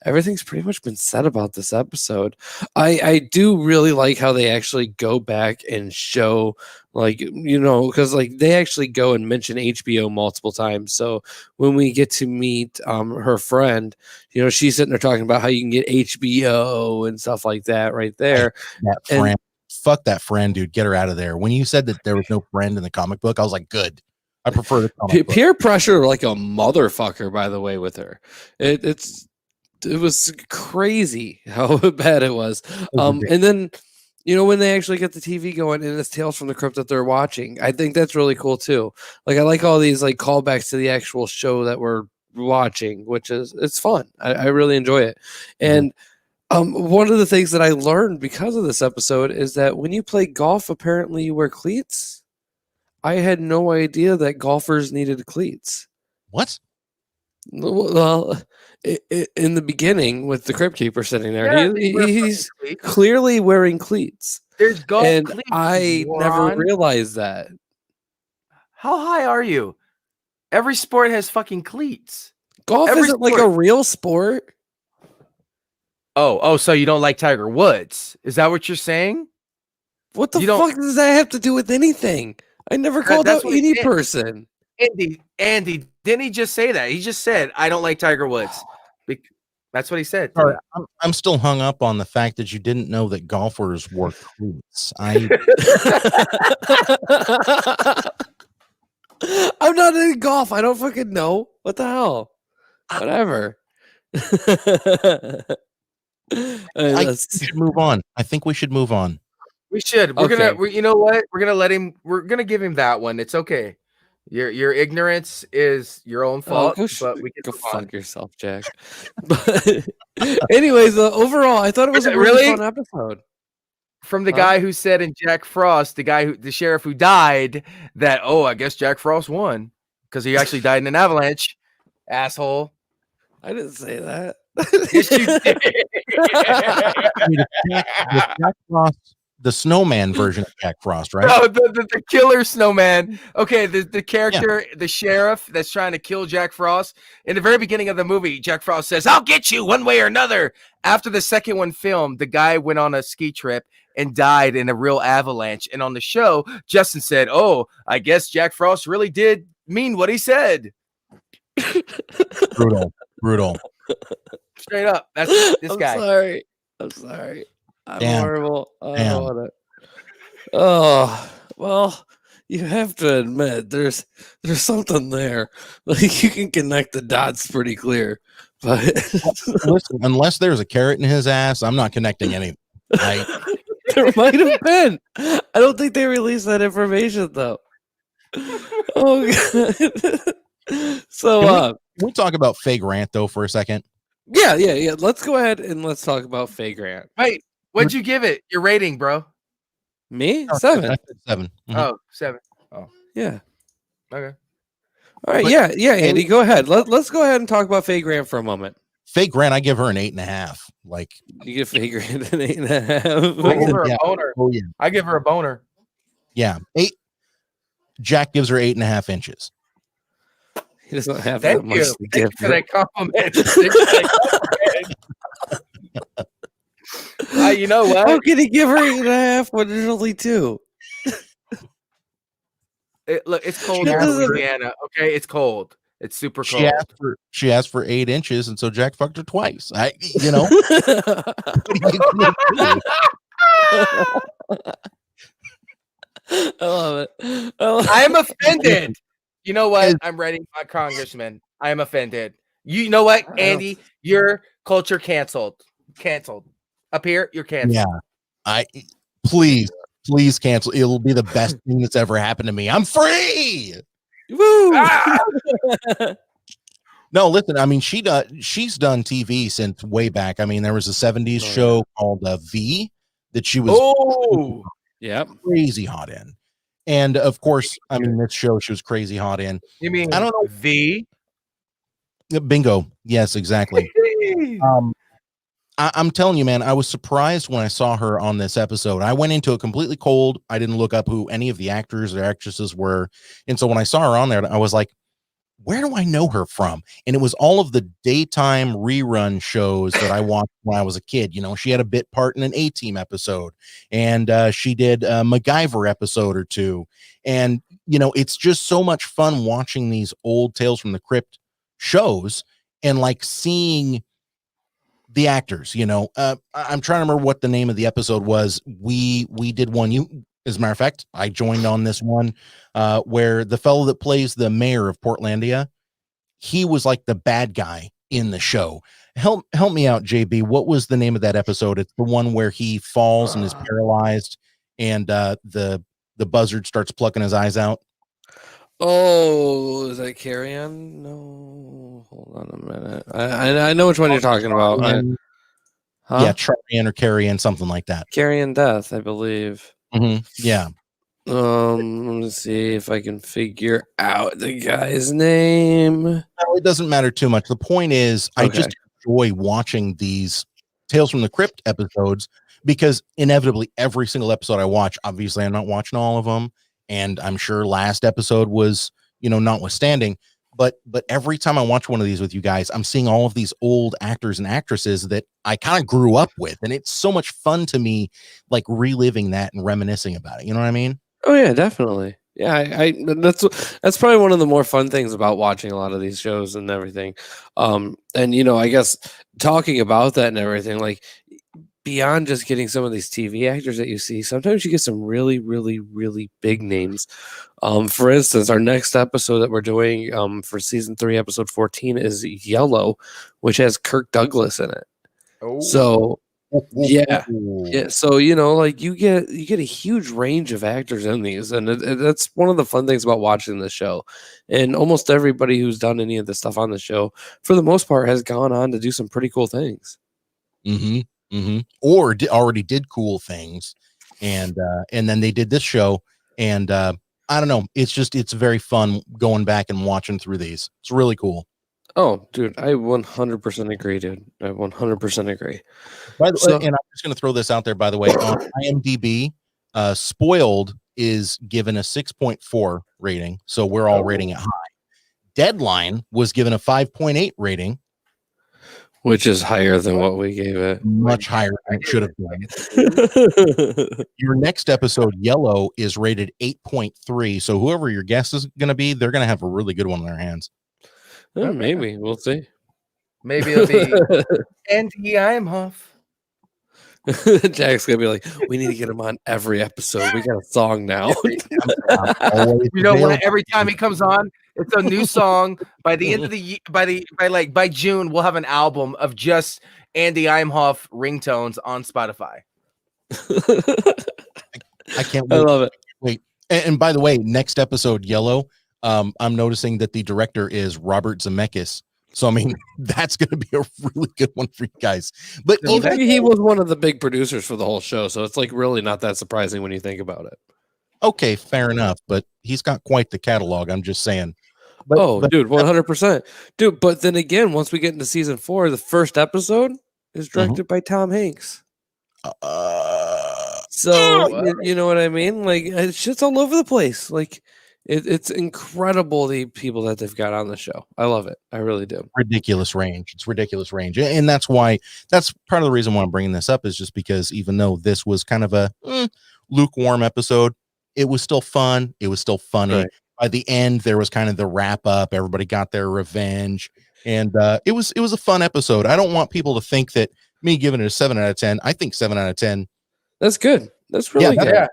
Everything's pretty much been said about this episode. I do really like how they actually go back and show, like, you know, because like they actually go and mention HBO multiple times. So when we get to meet her friend, you know, she's sitting there talking about how you can get HBO and stuff like that right there. That friend, fuck that friend, dude. Get her out of there. When you said that there was no friend in the comic book, I was like, good. I prefer the comic book. Peer pressure like a motherfucker, by the way, with her. It was crazy how bad it was. And then, you know, when they actually get the TV going and it's Tales from the Crypt that they're watching, I think that's really cool too. Like, I like all these like callbacks to the actual show that we're watching, which it's fun. I really enjoy it. And one of the things that I learned because of this episode is that when you play golf, apparently you wear cleats. I had no idea that golfers needed cleats. What? Well, in the beginning with the Crypt Keeper sitting there, he's clearly wearing cleats. There's golf and cleats. I never realized that. How high are you? Every sport has fucking cleats. Golf isn't like a real sport. Oh, so you don't like Tiger Woods? Is that what you're saying? What the fuck does that have to do with anything? I never called out any person. Andy, didn't he just say that? He just said, I don't like Tiger Woods. That's what he said. Sorry, I'm still hung up on the fact that you didn't know that golfers wore cleats. I'm not in golf. I don't fucking know. What the hell? Whatever. We should move on. I think we should move on. We should. You know what? We're gonna let him. We're gonna give him that one. It's okay. Your ignorance is your own fault. But we can go move fuck on. yourself, Jack. But anyways, overall, I thought it was a really fun episode. From the guy who said in Jack Frost, the sheriff who died, that I guess Jack Frost won because he actually died in an avalanche. Asshole. I didn't say that. Yes, you did. Jack Frost, the snowman version of Jack Frost, right? No, the killer snowman. Okay, the character, the sheriff that's trying to kill Jack Frost. In the very beginning of the movie, Jack Frost says, "I'll get you one way or another." After the second one filmed, the guy went on a ski trip and died in a real avalanche. And on the show, Justin said, "Oh, I guess Jack Frost really did mean what he said." Brutal. Straight up. That's this guy. I'm sorry. I'm Damn. horrible. I Damn. don't want to. Oh, well, you have to admit there's something there. Like you can connect the dots pretty clear. But listen, unless there's a carrot in his ass, I'm not connecting anything. There might have been. I don't think they released that information though. Oh god. So can we talk about Faye Grant though for a second? Yeah. Let's go ahead and let's talk about Faye Grant. Wait, what'd you give it? Your rating, bro? Me? 7. I said 7. Mm-hmm. Oh, 7. Oh. Yeah. Okay. All right. Yeah, Andy, go ahead. Let's go ahead and talk about Faye Grant for a moment. Faye Grant, I give her an 8.5. Like you give Faye Grant an 8.5. I give her a boner. Oh yeah. I give her a boner. Yeah. 8. Jack gives her 8.5 inches. He doesn't have Thank that much you. to Thank give you for that compliment. You know what? How can he give her 8.5 when there's only 2? Look, it's cold in Louisiana. Okay, it's cold. It's super cold. She asked for 8 inches, and so Jack fucked her twice. I love it. I'm offended. You know what? I'm ready, my congressman. I am offended. You know what, Andy? Your culture canceled. Canceled. Up here, you're canceled. Yeah. Please cancel. It'll be the best thing that's ever happened to me. I'm free. Woo! No, listen, I mean, she's done TV since way back. I mean, there was a 70s show called V that she was crazy hot in. And of course, I mean, this show she was crazy hot in. You mean I don't know. V? Bingo. Yes, exactly. I'm telling you, man, I was surprised when I saw her on this episode. I went into it completely cold. I didn't look up who any of the actors or actresses were. And so when I saw her on there, I was like, where do I know her from? And it was all of the daytime rerun shows that I watched when I was a kid. You know, she had a bit part in an A-Team episode, and she did a MacGyver episode or 2. And, you know, it's just so much fun watching these old Tales from the Crypt shows and like seeing the actors, you know. I'm trying to remember what the name of the episode was. We did one. As a matter of fact, I joined on this one where the fellow that plays the mayor of Portlandia, he was like the bad guy in the show. Help me out, JB. What was the name of that episode? It's the one where he falls and is paralyzed, and the buzzard starts plucking his eyes out. Oh, is that Carry On? No, hold on a minute. I know which one you're talking about. Yeah, Charlie or Carry On, something like that. Carry On Death, I believe. Mm-hmm. Yeah. Let me see if I can figure out the guy's name. No, it doesn't matter too much. The point is, I just enjoy watching these Tales from the Crypt episodes because inevitably every single episode I watch, obviously I'm not watching all of them, and I'm sure last episode was, you know, notwithstanding, but every time I watch one of these with you guys, I'm seeing all of these old actors and actresses that I kind of grew up with, and it's so much fun to me, like reliving that and reminiscing about it. You know what I mean? Oh yeah, definitely. Yeah, I that's probably one of the more fun things about watching a lot of these shows and everything. And you know, I guess talking about that and everything, like beyond just getting some of these TV actors that you see, sometimes you get some really, really, really big names. For instance, our next episode that we're doing for season 3, episode 14 is Yellow, which has Kirk Douglas in it. So yeah. So like you get a huge range of actors in these, and that's one of the fun things about watching the show. And almost everybody who's done any of the stuff on the show, for the most part, has gone on to do some pretty cool things. Or already did cool things, and then they did this show, and I don't know. It's very fun going back and watching through these. It's really cool. Oh, dude, I 100% agree, dude. I 100% agree. By the way, and I'm just going to throw this out there, by the way, on IMDb, Spoiled is given a 6.4 rating, so we're all rating it high. Deadline was given a 5.8 rating, which is higher than what we gave it. Much higher than it should have been. Your next episode, Yellow, is rated 8.3. So whoever your guest is going to be, they're going to have a really good one in their hands. Maybe we'll see. Maybe it'll be Andy Imhof. Jack's gonna be like, we need to get him on every episode. We got a song now. You know what? Every time he comes on, it's a new song. By the end of the by June, we'll have an album of just Andy Imhof ringtones on Spotify. I can't wait. I love it. Wait, and by the way, next episode, Yellow. I'm noticing that the director is Robert Zemeckis. So I mean, that's going to be a really good one for you guys. But even he was one of the big producers for the whole show, so it's like really not that surprising when you think about it. Okay, fair enough. But he's got quite the catalog. I'm just saying. But, dude, 100%, dude. But then again, once we get into season 4, the first episode is directed by Tom Hanks. So you know what I mean? Like it's just all over the place. Like it's incredible the people that they've got on the show. I love it. I really do. Ridiculous range. It's ridiculous range, and that's part of the reason why I'm bringing this up is just because even though this was kind of a lukewarm episode, it was still fun. It was still funny. Right. By the end, there was kind of the wrap up. Everybody got their revenge, and it was a fun episode. I don't want people to think that me giving it a 7 out of 10. I think 7 out of 10. That's good. That's really good. Yeah,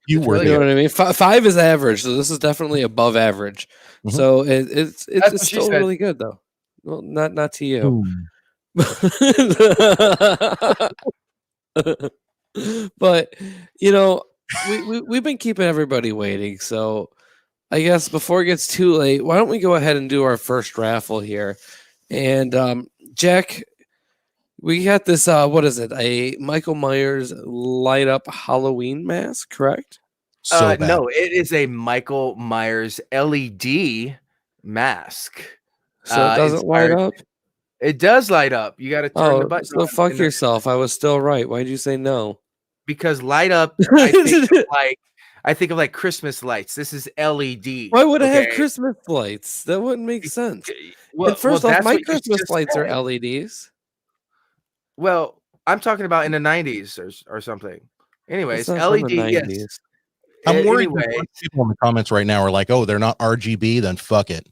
you were. You know what I mean? 5 is average, so this is definitely above average. So it's still really good, though. Well, not to you. But we've been keeping everybody waiting, so I guess before it gets too late, why don't we go ahead and do our first raffle here? And Jack, we got this, what is it? A Michael Myers light up Halloween mask, correct? No, it is a Michael Myers LED mask. So it doesn't light up? It does light up. You got to turn the button. So fuck yourself. I was still right. Why'd you say no? Because light up, I think of like Christmas lights. This is LED. Why would I have Christmas lights? That wouldn't make sense. Well, and first off, my Christmas lights are LEDs. Well, I'm talking about in the 90s or something. Anyways, LED. Yes. I'm worried people in the comments right now are like, "Oh, they're not RGB." Then fuck it.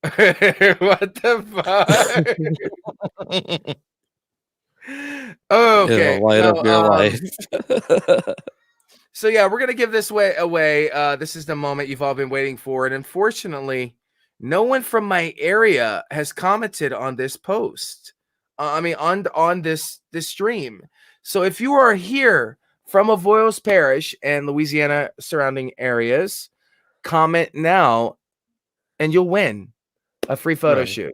What the fuck? Okay. It'll light up your life. So yeah, we're gonna give this away. This is the moment you've all been waiting for, and unfortunately, no one from my area has commented on this post. On this stream. So if you are here from Avoyelles Parish and Louisiana surrounding areas, comment now, and you'll win a free photo shoot.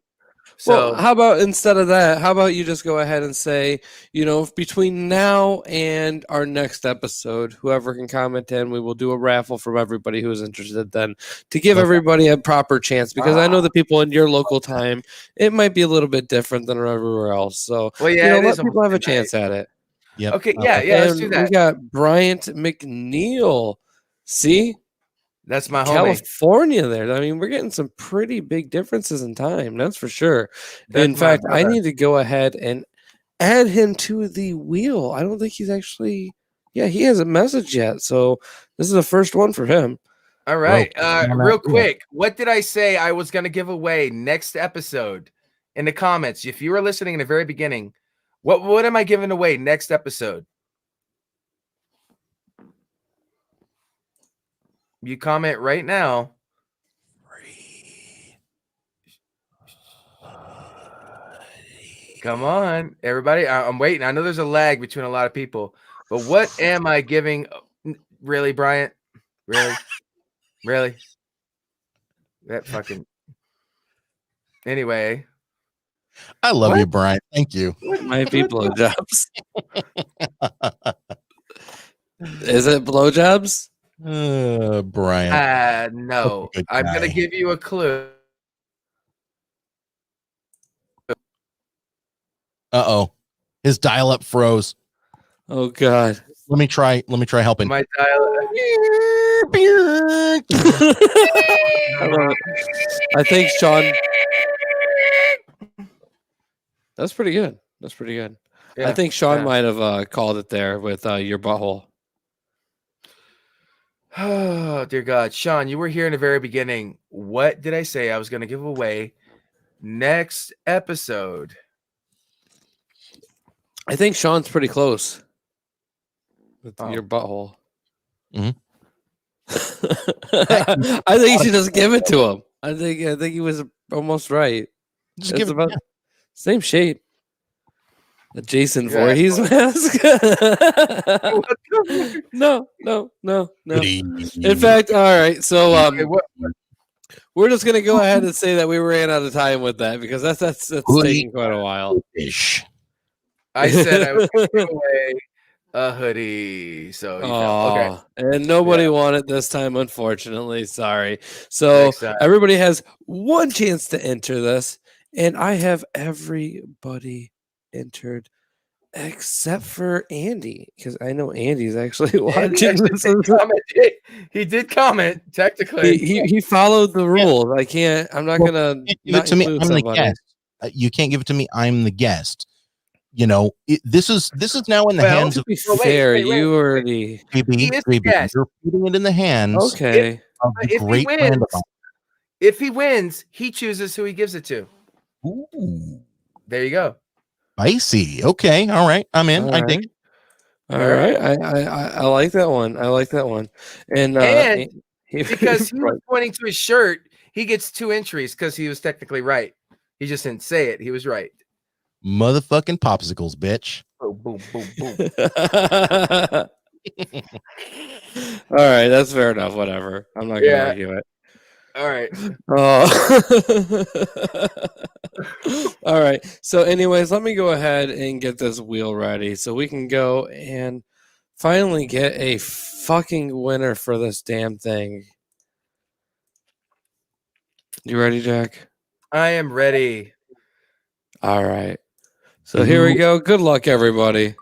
So how about instead of that, how about you just go ahead and say, between now and our next episode, whoever can comment in, we will do a raffle from everybody who is interested then to give everybody a proper chance, because I know the people in your local time, it might be a little bit different than everywhere else. So let people have a chance at it. Yep. Okay, let's do that. We got Bryant McNeil. See? That's my homie. California there. I mean, we're getting some pretty big differences in time. That's for sure. In fact, I need to go ahead and add him to the wheel. I don't think he's actually... Yeah, he hasn't messaged yet. So this is the first one for him. All right. Real quick. What did I say I was going to give away next episode? In the comments, if you were listening in the very beginning, what am I giving away next episode? You comment right now. Come on, everybody. I'm waiting. I know there's a lag between a lot of people, but what am I giving? Really, Bryant? Really? Really? That fucking. Anyway. I love you, Brian. Thank you. Might be blowjobs. Is it blowjobs? Brian. No. I'm going to give you a clue. Uh-oh. His dial-up froze. Oh God. Let me try helping. My dial. I think Sean. That's pretty good. That's pretty good. Yeah, I think Sean yeah. might have called it there with your butthole. Oh, dear God. Sean, you were here in the very beginning. What did I say I was going to give away next episode? I think Sean's pretty close with your butthole. Mm-hmm. I think you should just give it to him. I think he was almost right. Just it's give about same shape. The Jason Yeah. Voorhees mask. No. In fact, all right. So we're just gonna go ahead and say that we ran out of time with that because that's taking quite a while. I said I was going to give away a hoodie. So you know, okay. And nobody won it this time, unfortunately. Sorry. So Next time. everybody has one chance to enter this, and I have everybody entered except for Andy because I know Andy's actually watching this. He did comment technically. He followed the rules. I'm not gonna give it to me. I'm the guest. You can't give it to me. I'm the guest. You know, this is now in the hands of. To be fair, you already. You're putting it in the hands. Okay. Of the great if he wins, he chooses who he gives it to. Ooh. There you go. Spicy. Okay. All right. I'm in. I dig. All right. I like that one. I like that one. And because he was pointing to his shirt, he gets 2 entries because he was technically right. He just didn't say it. He was right. Motherfucking popsicles, bitch. Boom, boom, boom, boom. All right, that's fair enough. Whatever. I'm not gonna argue it. All right. All right. So, anyways, let me go ahead and get this wheel ready so we can go and finally get a fucking winner for this damn thing. You ready, Jack? I am ready. All right. So here we go. Good luck, everybody.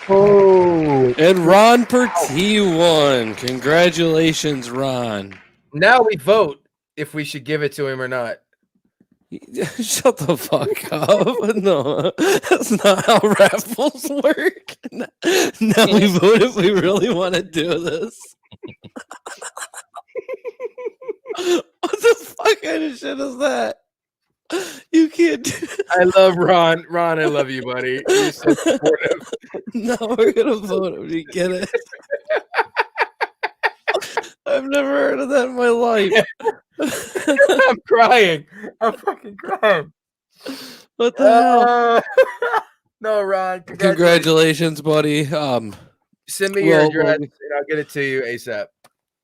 Oh, and Ron Perty won. Congratulations, Ron. Now we vote if we should give it to him or not. Shut the fuck up. No, that's not how raffles work. Now we vote if we really want to do this. What the fuck kind of shit is that? You can't do I love Ron. Ron, I love you, buddy. You're so supportive. No, we're gonna vote him. You get it? I've never heard of that in my life. I'm crying. I'm fucking crying. What the hell? No, Ron. Congratulations, buddy. Send me your address and I'll get it to you ASAP.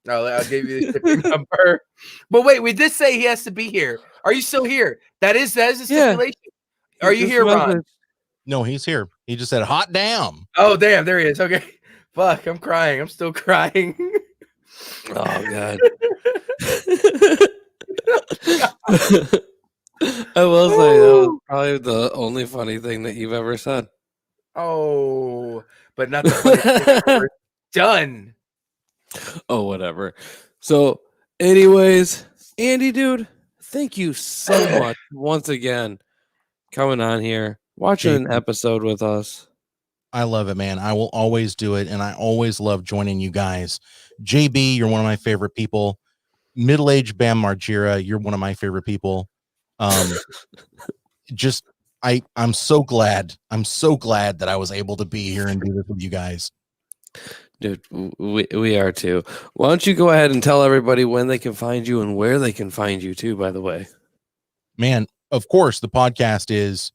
I'll give you the shipping number. But wait, we did say he has to be here. Are you still here? That is a stipulation. Yeah. Are you here, Ron? No, he's here. He just said hot damn. Oh, damn. There he is. Okay. Fuck, I'm crying. I'm still crying. Oh, God. I will say that was probably the only funny thing that you've ever said. Oh, but not the funny thing I've ever done. Oh, whatever. So, anyways, Andy, dude, thank you so much once again coming on here, watching an episode with us. I love it, man. I will always do it, and I always love joining you guys. JB, you're one of my favorite people. Middle-aged Bam Margera, you're one of my favorite people. I'm so glad. I'm so glad that I was able to be here and do this with you guys. Dude, we are too. Why don't you go ahead and tell everybody when they can find you and where they can find you too, by the way. Man, of course, the podcast is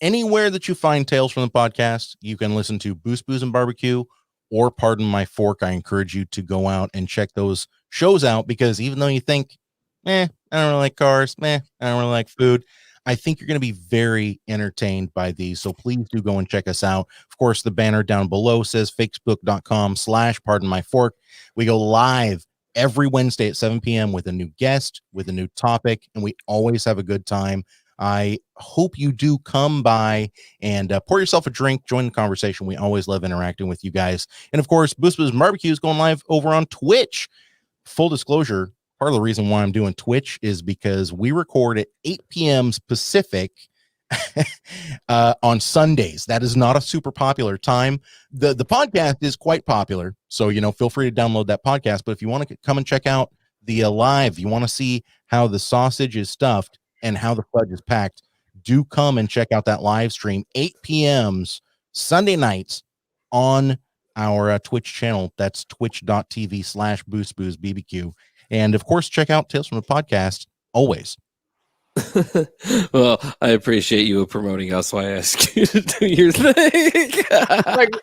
anywhere that you find Tales from the Podcast. You can listen to Boost, Booze, and Barbecue or Pardon My Fork. I encourage you to go out and check those shows out, because even though you think, I don't really like cars, I don't really like food, I think you're going to be very entertained by these. So please do go and check us out. Of course, the banner down below says facebook.com/Pardon My Fork. We go live every Wednesday at 7 p.m. with a new guest, with a new topic, and we always have a good time. I hope you do come by and pour yourself a drink, join the conversation. We always love interacting with you guys. And of course, Boost Booze Barbecue is going live over on Twitch. Full disclosure, part of the reason why I'm doing Twitch is because we record at 8 p.m. Pacific on Sundays. That is not a super popular time. The podcast is quite popular, so feel free to download that podcast. But if you want to come and check out the live, you want to see how the sausage is stuffed and how the fudge is packed, do come and check out that live stream 8 p.m. Sunday nights on our Twitch channel. That's twitch.tv/boostboozebbq. And of course, check out Tales from the Podcast always. Well, I appreciate you promoting us, so I ask you to do your thing. like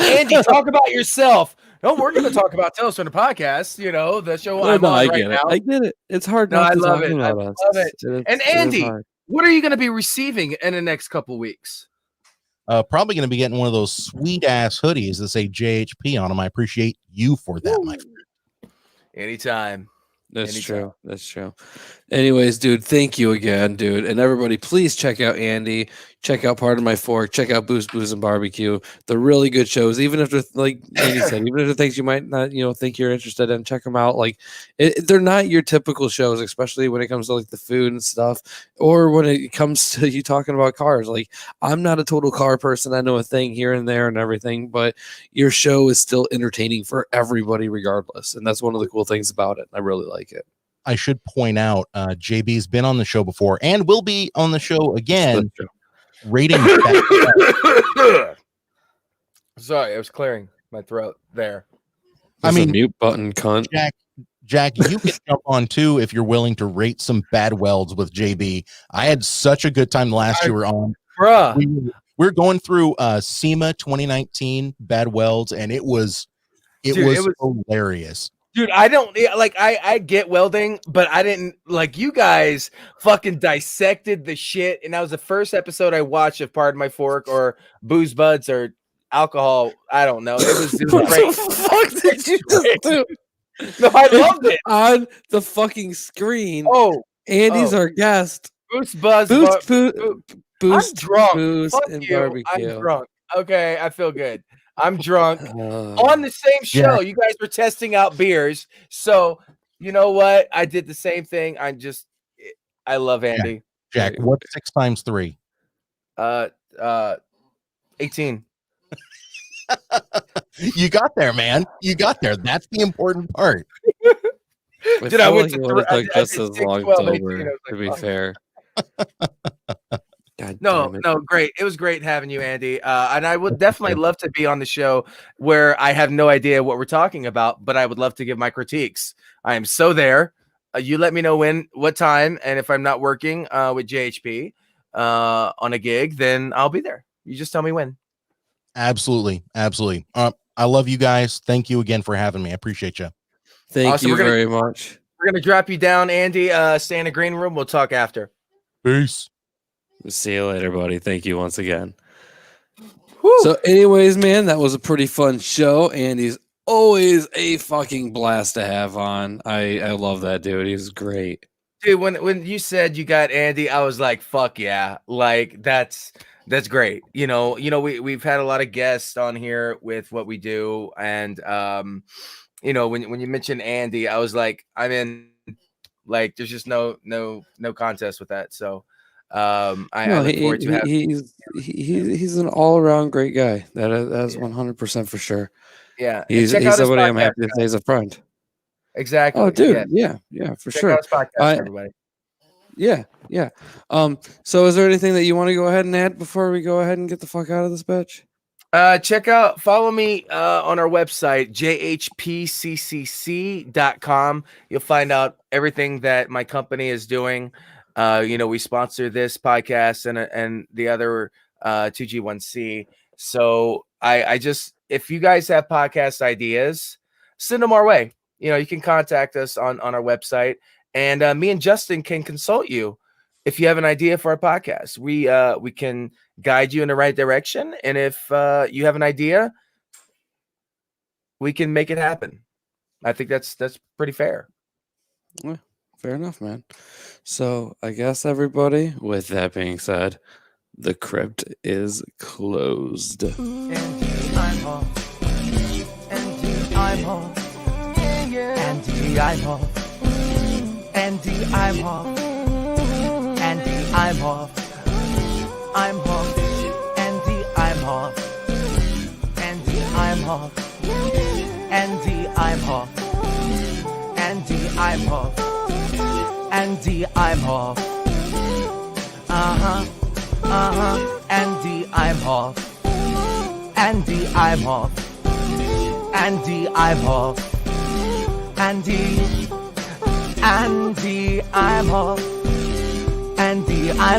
Andy, talk about yourself. No, we're going to talk about Tales from the Podcast. The show I'm on right now. I get it. It's hard. No, not I to love talk it. I about love us. it. And Andy, what are you going to be receiving in the next couple weeks? Probably going to be getting one of those sweet ass hoodies that say JHP on them. I appreciate you for that, my friend. Anytime. That's true. That's true. Anyways, dude, thank you again, dude. And everybody, please check out Andy. Check out Pardon My Fork. Check out Boost, Booze, and Barbecue. They're really good shows. Even if they're, like Andy said, even if they're things you might not, think you're interested in, check them out. Like, they're not your typical shows, especially when it comes to like the food and stuff, or when it comes to you talking about cars. Like, I'm not a total car person. I know a thing here and there and everything, but your show is still entertaining for everybody, regardless. And that's one of the cool things about it. I really like it. I should point out, JB's been on the show before and will be on the show again. Rating. Sorry, I was clearing my throat there. There's a mute button, cunt. Jack, you can jump on too if you're willing to rate some bad welds with JB. I had such a good time the last you were on. Bruh. We're going through SEMA 2019 bad welds, and it was hilarious. Dude, I get welding, but I didn't like you guys fucking dissected the shit. And that was the first episode I watched of Pardon My Fork or Booze Buds or alcohol. I don't know. It was What great. the fuck did you just do? No, I loved it. On the fucking screen. Oh, Andy's our guest. Boost Buzz. Boost, I'm drunk. Booze, Fuck and you. barbecue. I'm drunk. Okay, I feel good. I'm drunk. On the same show, you guys were testing out beers. So, you know what? I did the same thing. I love Andy. Jack, what's 6 times 3? 18. You got there, man. You got there. That's the important part. Dude, I went like to it would have took just as 6, long 12, to 18, over, to be fair. God No, damn it. no, great. It was great having you, Andy. And I would definitely love to be on the show where I have no idea what we're talking about, but I would love to give my critiques. I am so there. You let me know what time, and if I'm not working with JHP on a gig, then I'll be there. You just tell me when. Absolutely. Absolutely. I love you guys. Thank you again for having me. I appreciate you. Thank you very much. We're going to drop you down, Andy. Stay in the green room. We'll talk after. Peace. See you later, buddy. Thank you once again. So anyways, man, that was a pretty fun show. Andy's always a fucking blast to have on. I love that dude. He's great. Dude, when you said you got Andy, I was like, fuck yeah. Like that's great. We've had a lot of guests on here with what we do. And when you mentioned Andy, I was like, I'm in. Like there's just no contest with that. So I look forward to having he's an all-around great guy. That's 100% for sure. Yeah. He's somebody I'm happy to say is a friend. Exactly. Oh, dude. Yeah, for Check sure. out his podcast, everybody. Yeah. So is there anything that you want to go ahead and add before we go ahead and get the fuck out of this bitch? Follow me on our website, jhpccc.com. You'll find out everything that my company is doing. We sponsor this podcast and the other 2G1C. So I just, if you guys have podcast ideas, send them our way. You can contact us on our website, and me and Justin can consult you if you have an idea for our podcast. We can guide you in the right direction, and if you have an idea, we can make it happen. I think that's pretty fair. Yeah, fair enough, man. So I guess everybody, with that being said, the crypt is closed. Imhof. Imhof. Imhof. Imhof. Imhof. Imhof. Imhof. Imhof. Imhof. Imhof. Imhof. Imhof. Imhof. Imhof. Imhof. Imhof.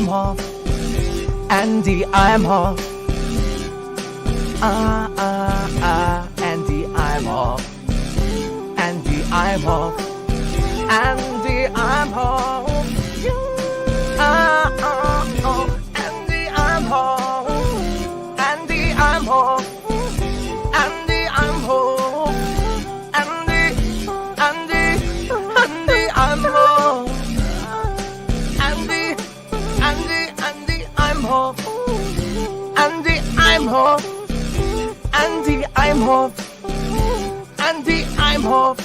Imhof. Imhof.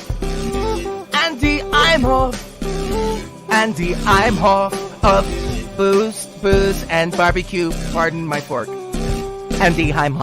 Imhof. Andy Imhof of Booze and Barbecue. Pardon my fork. Andy Imhof.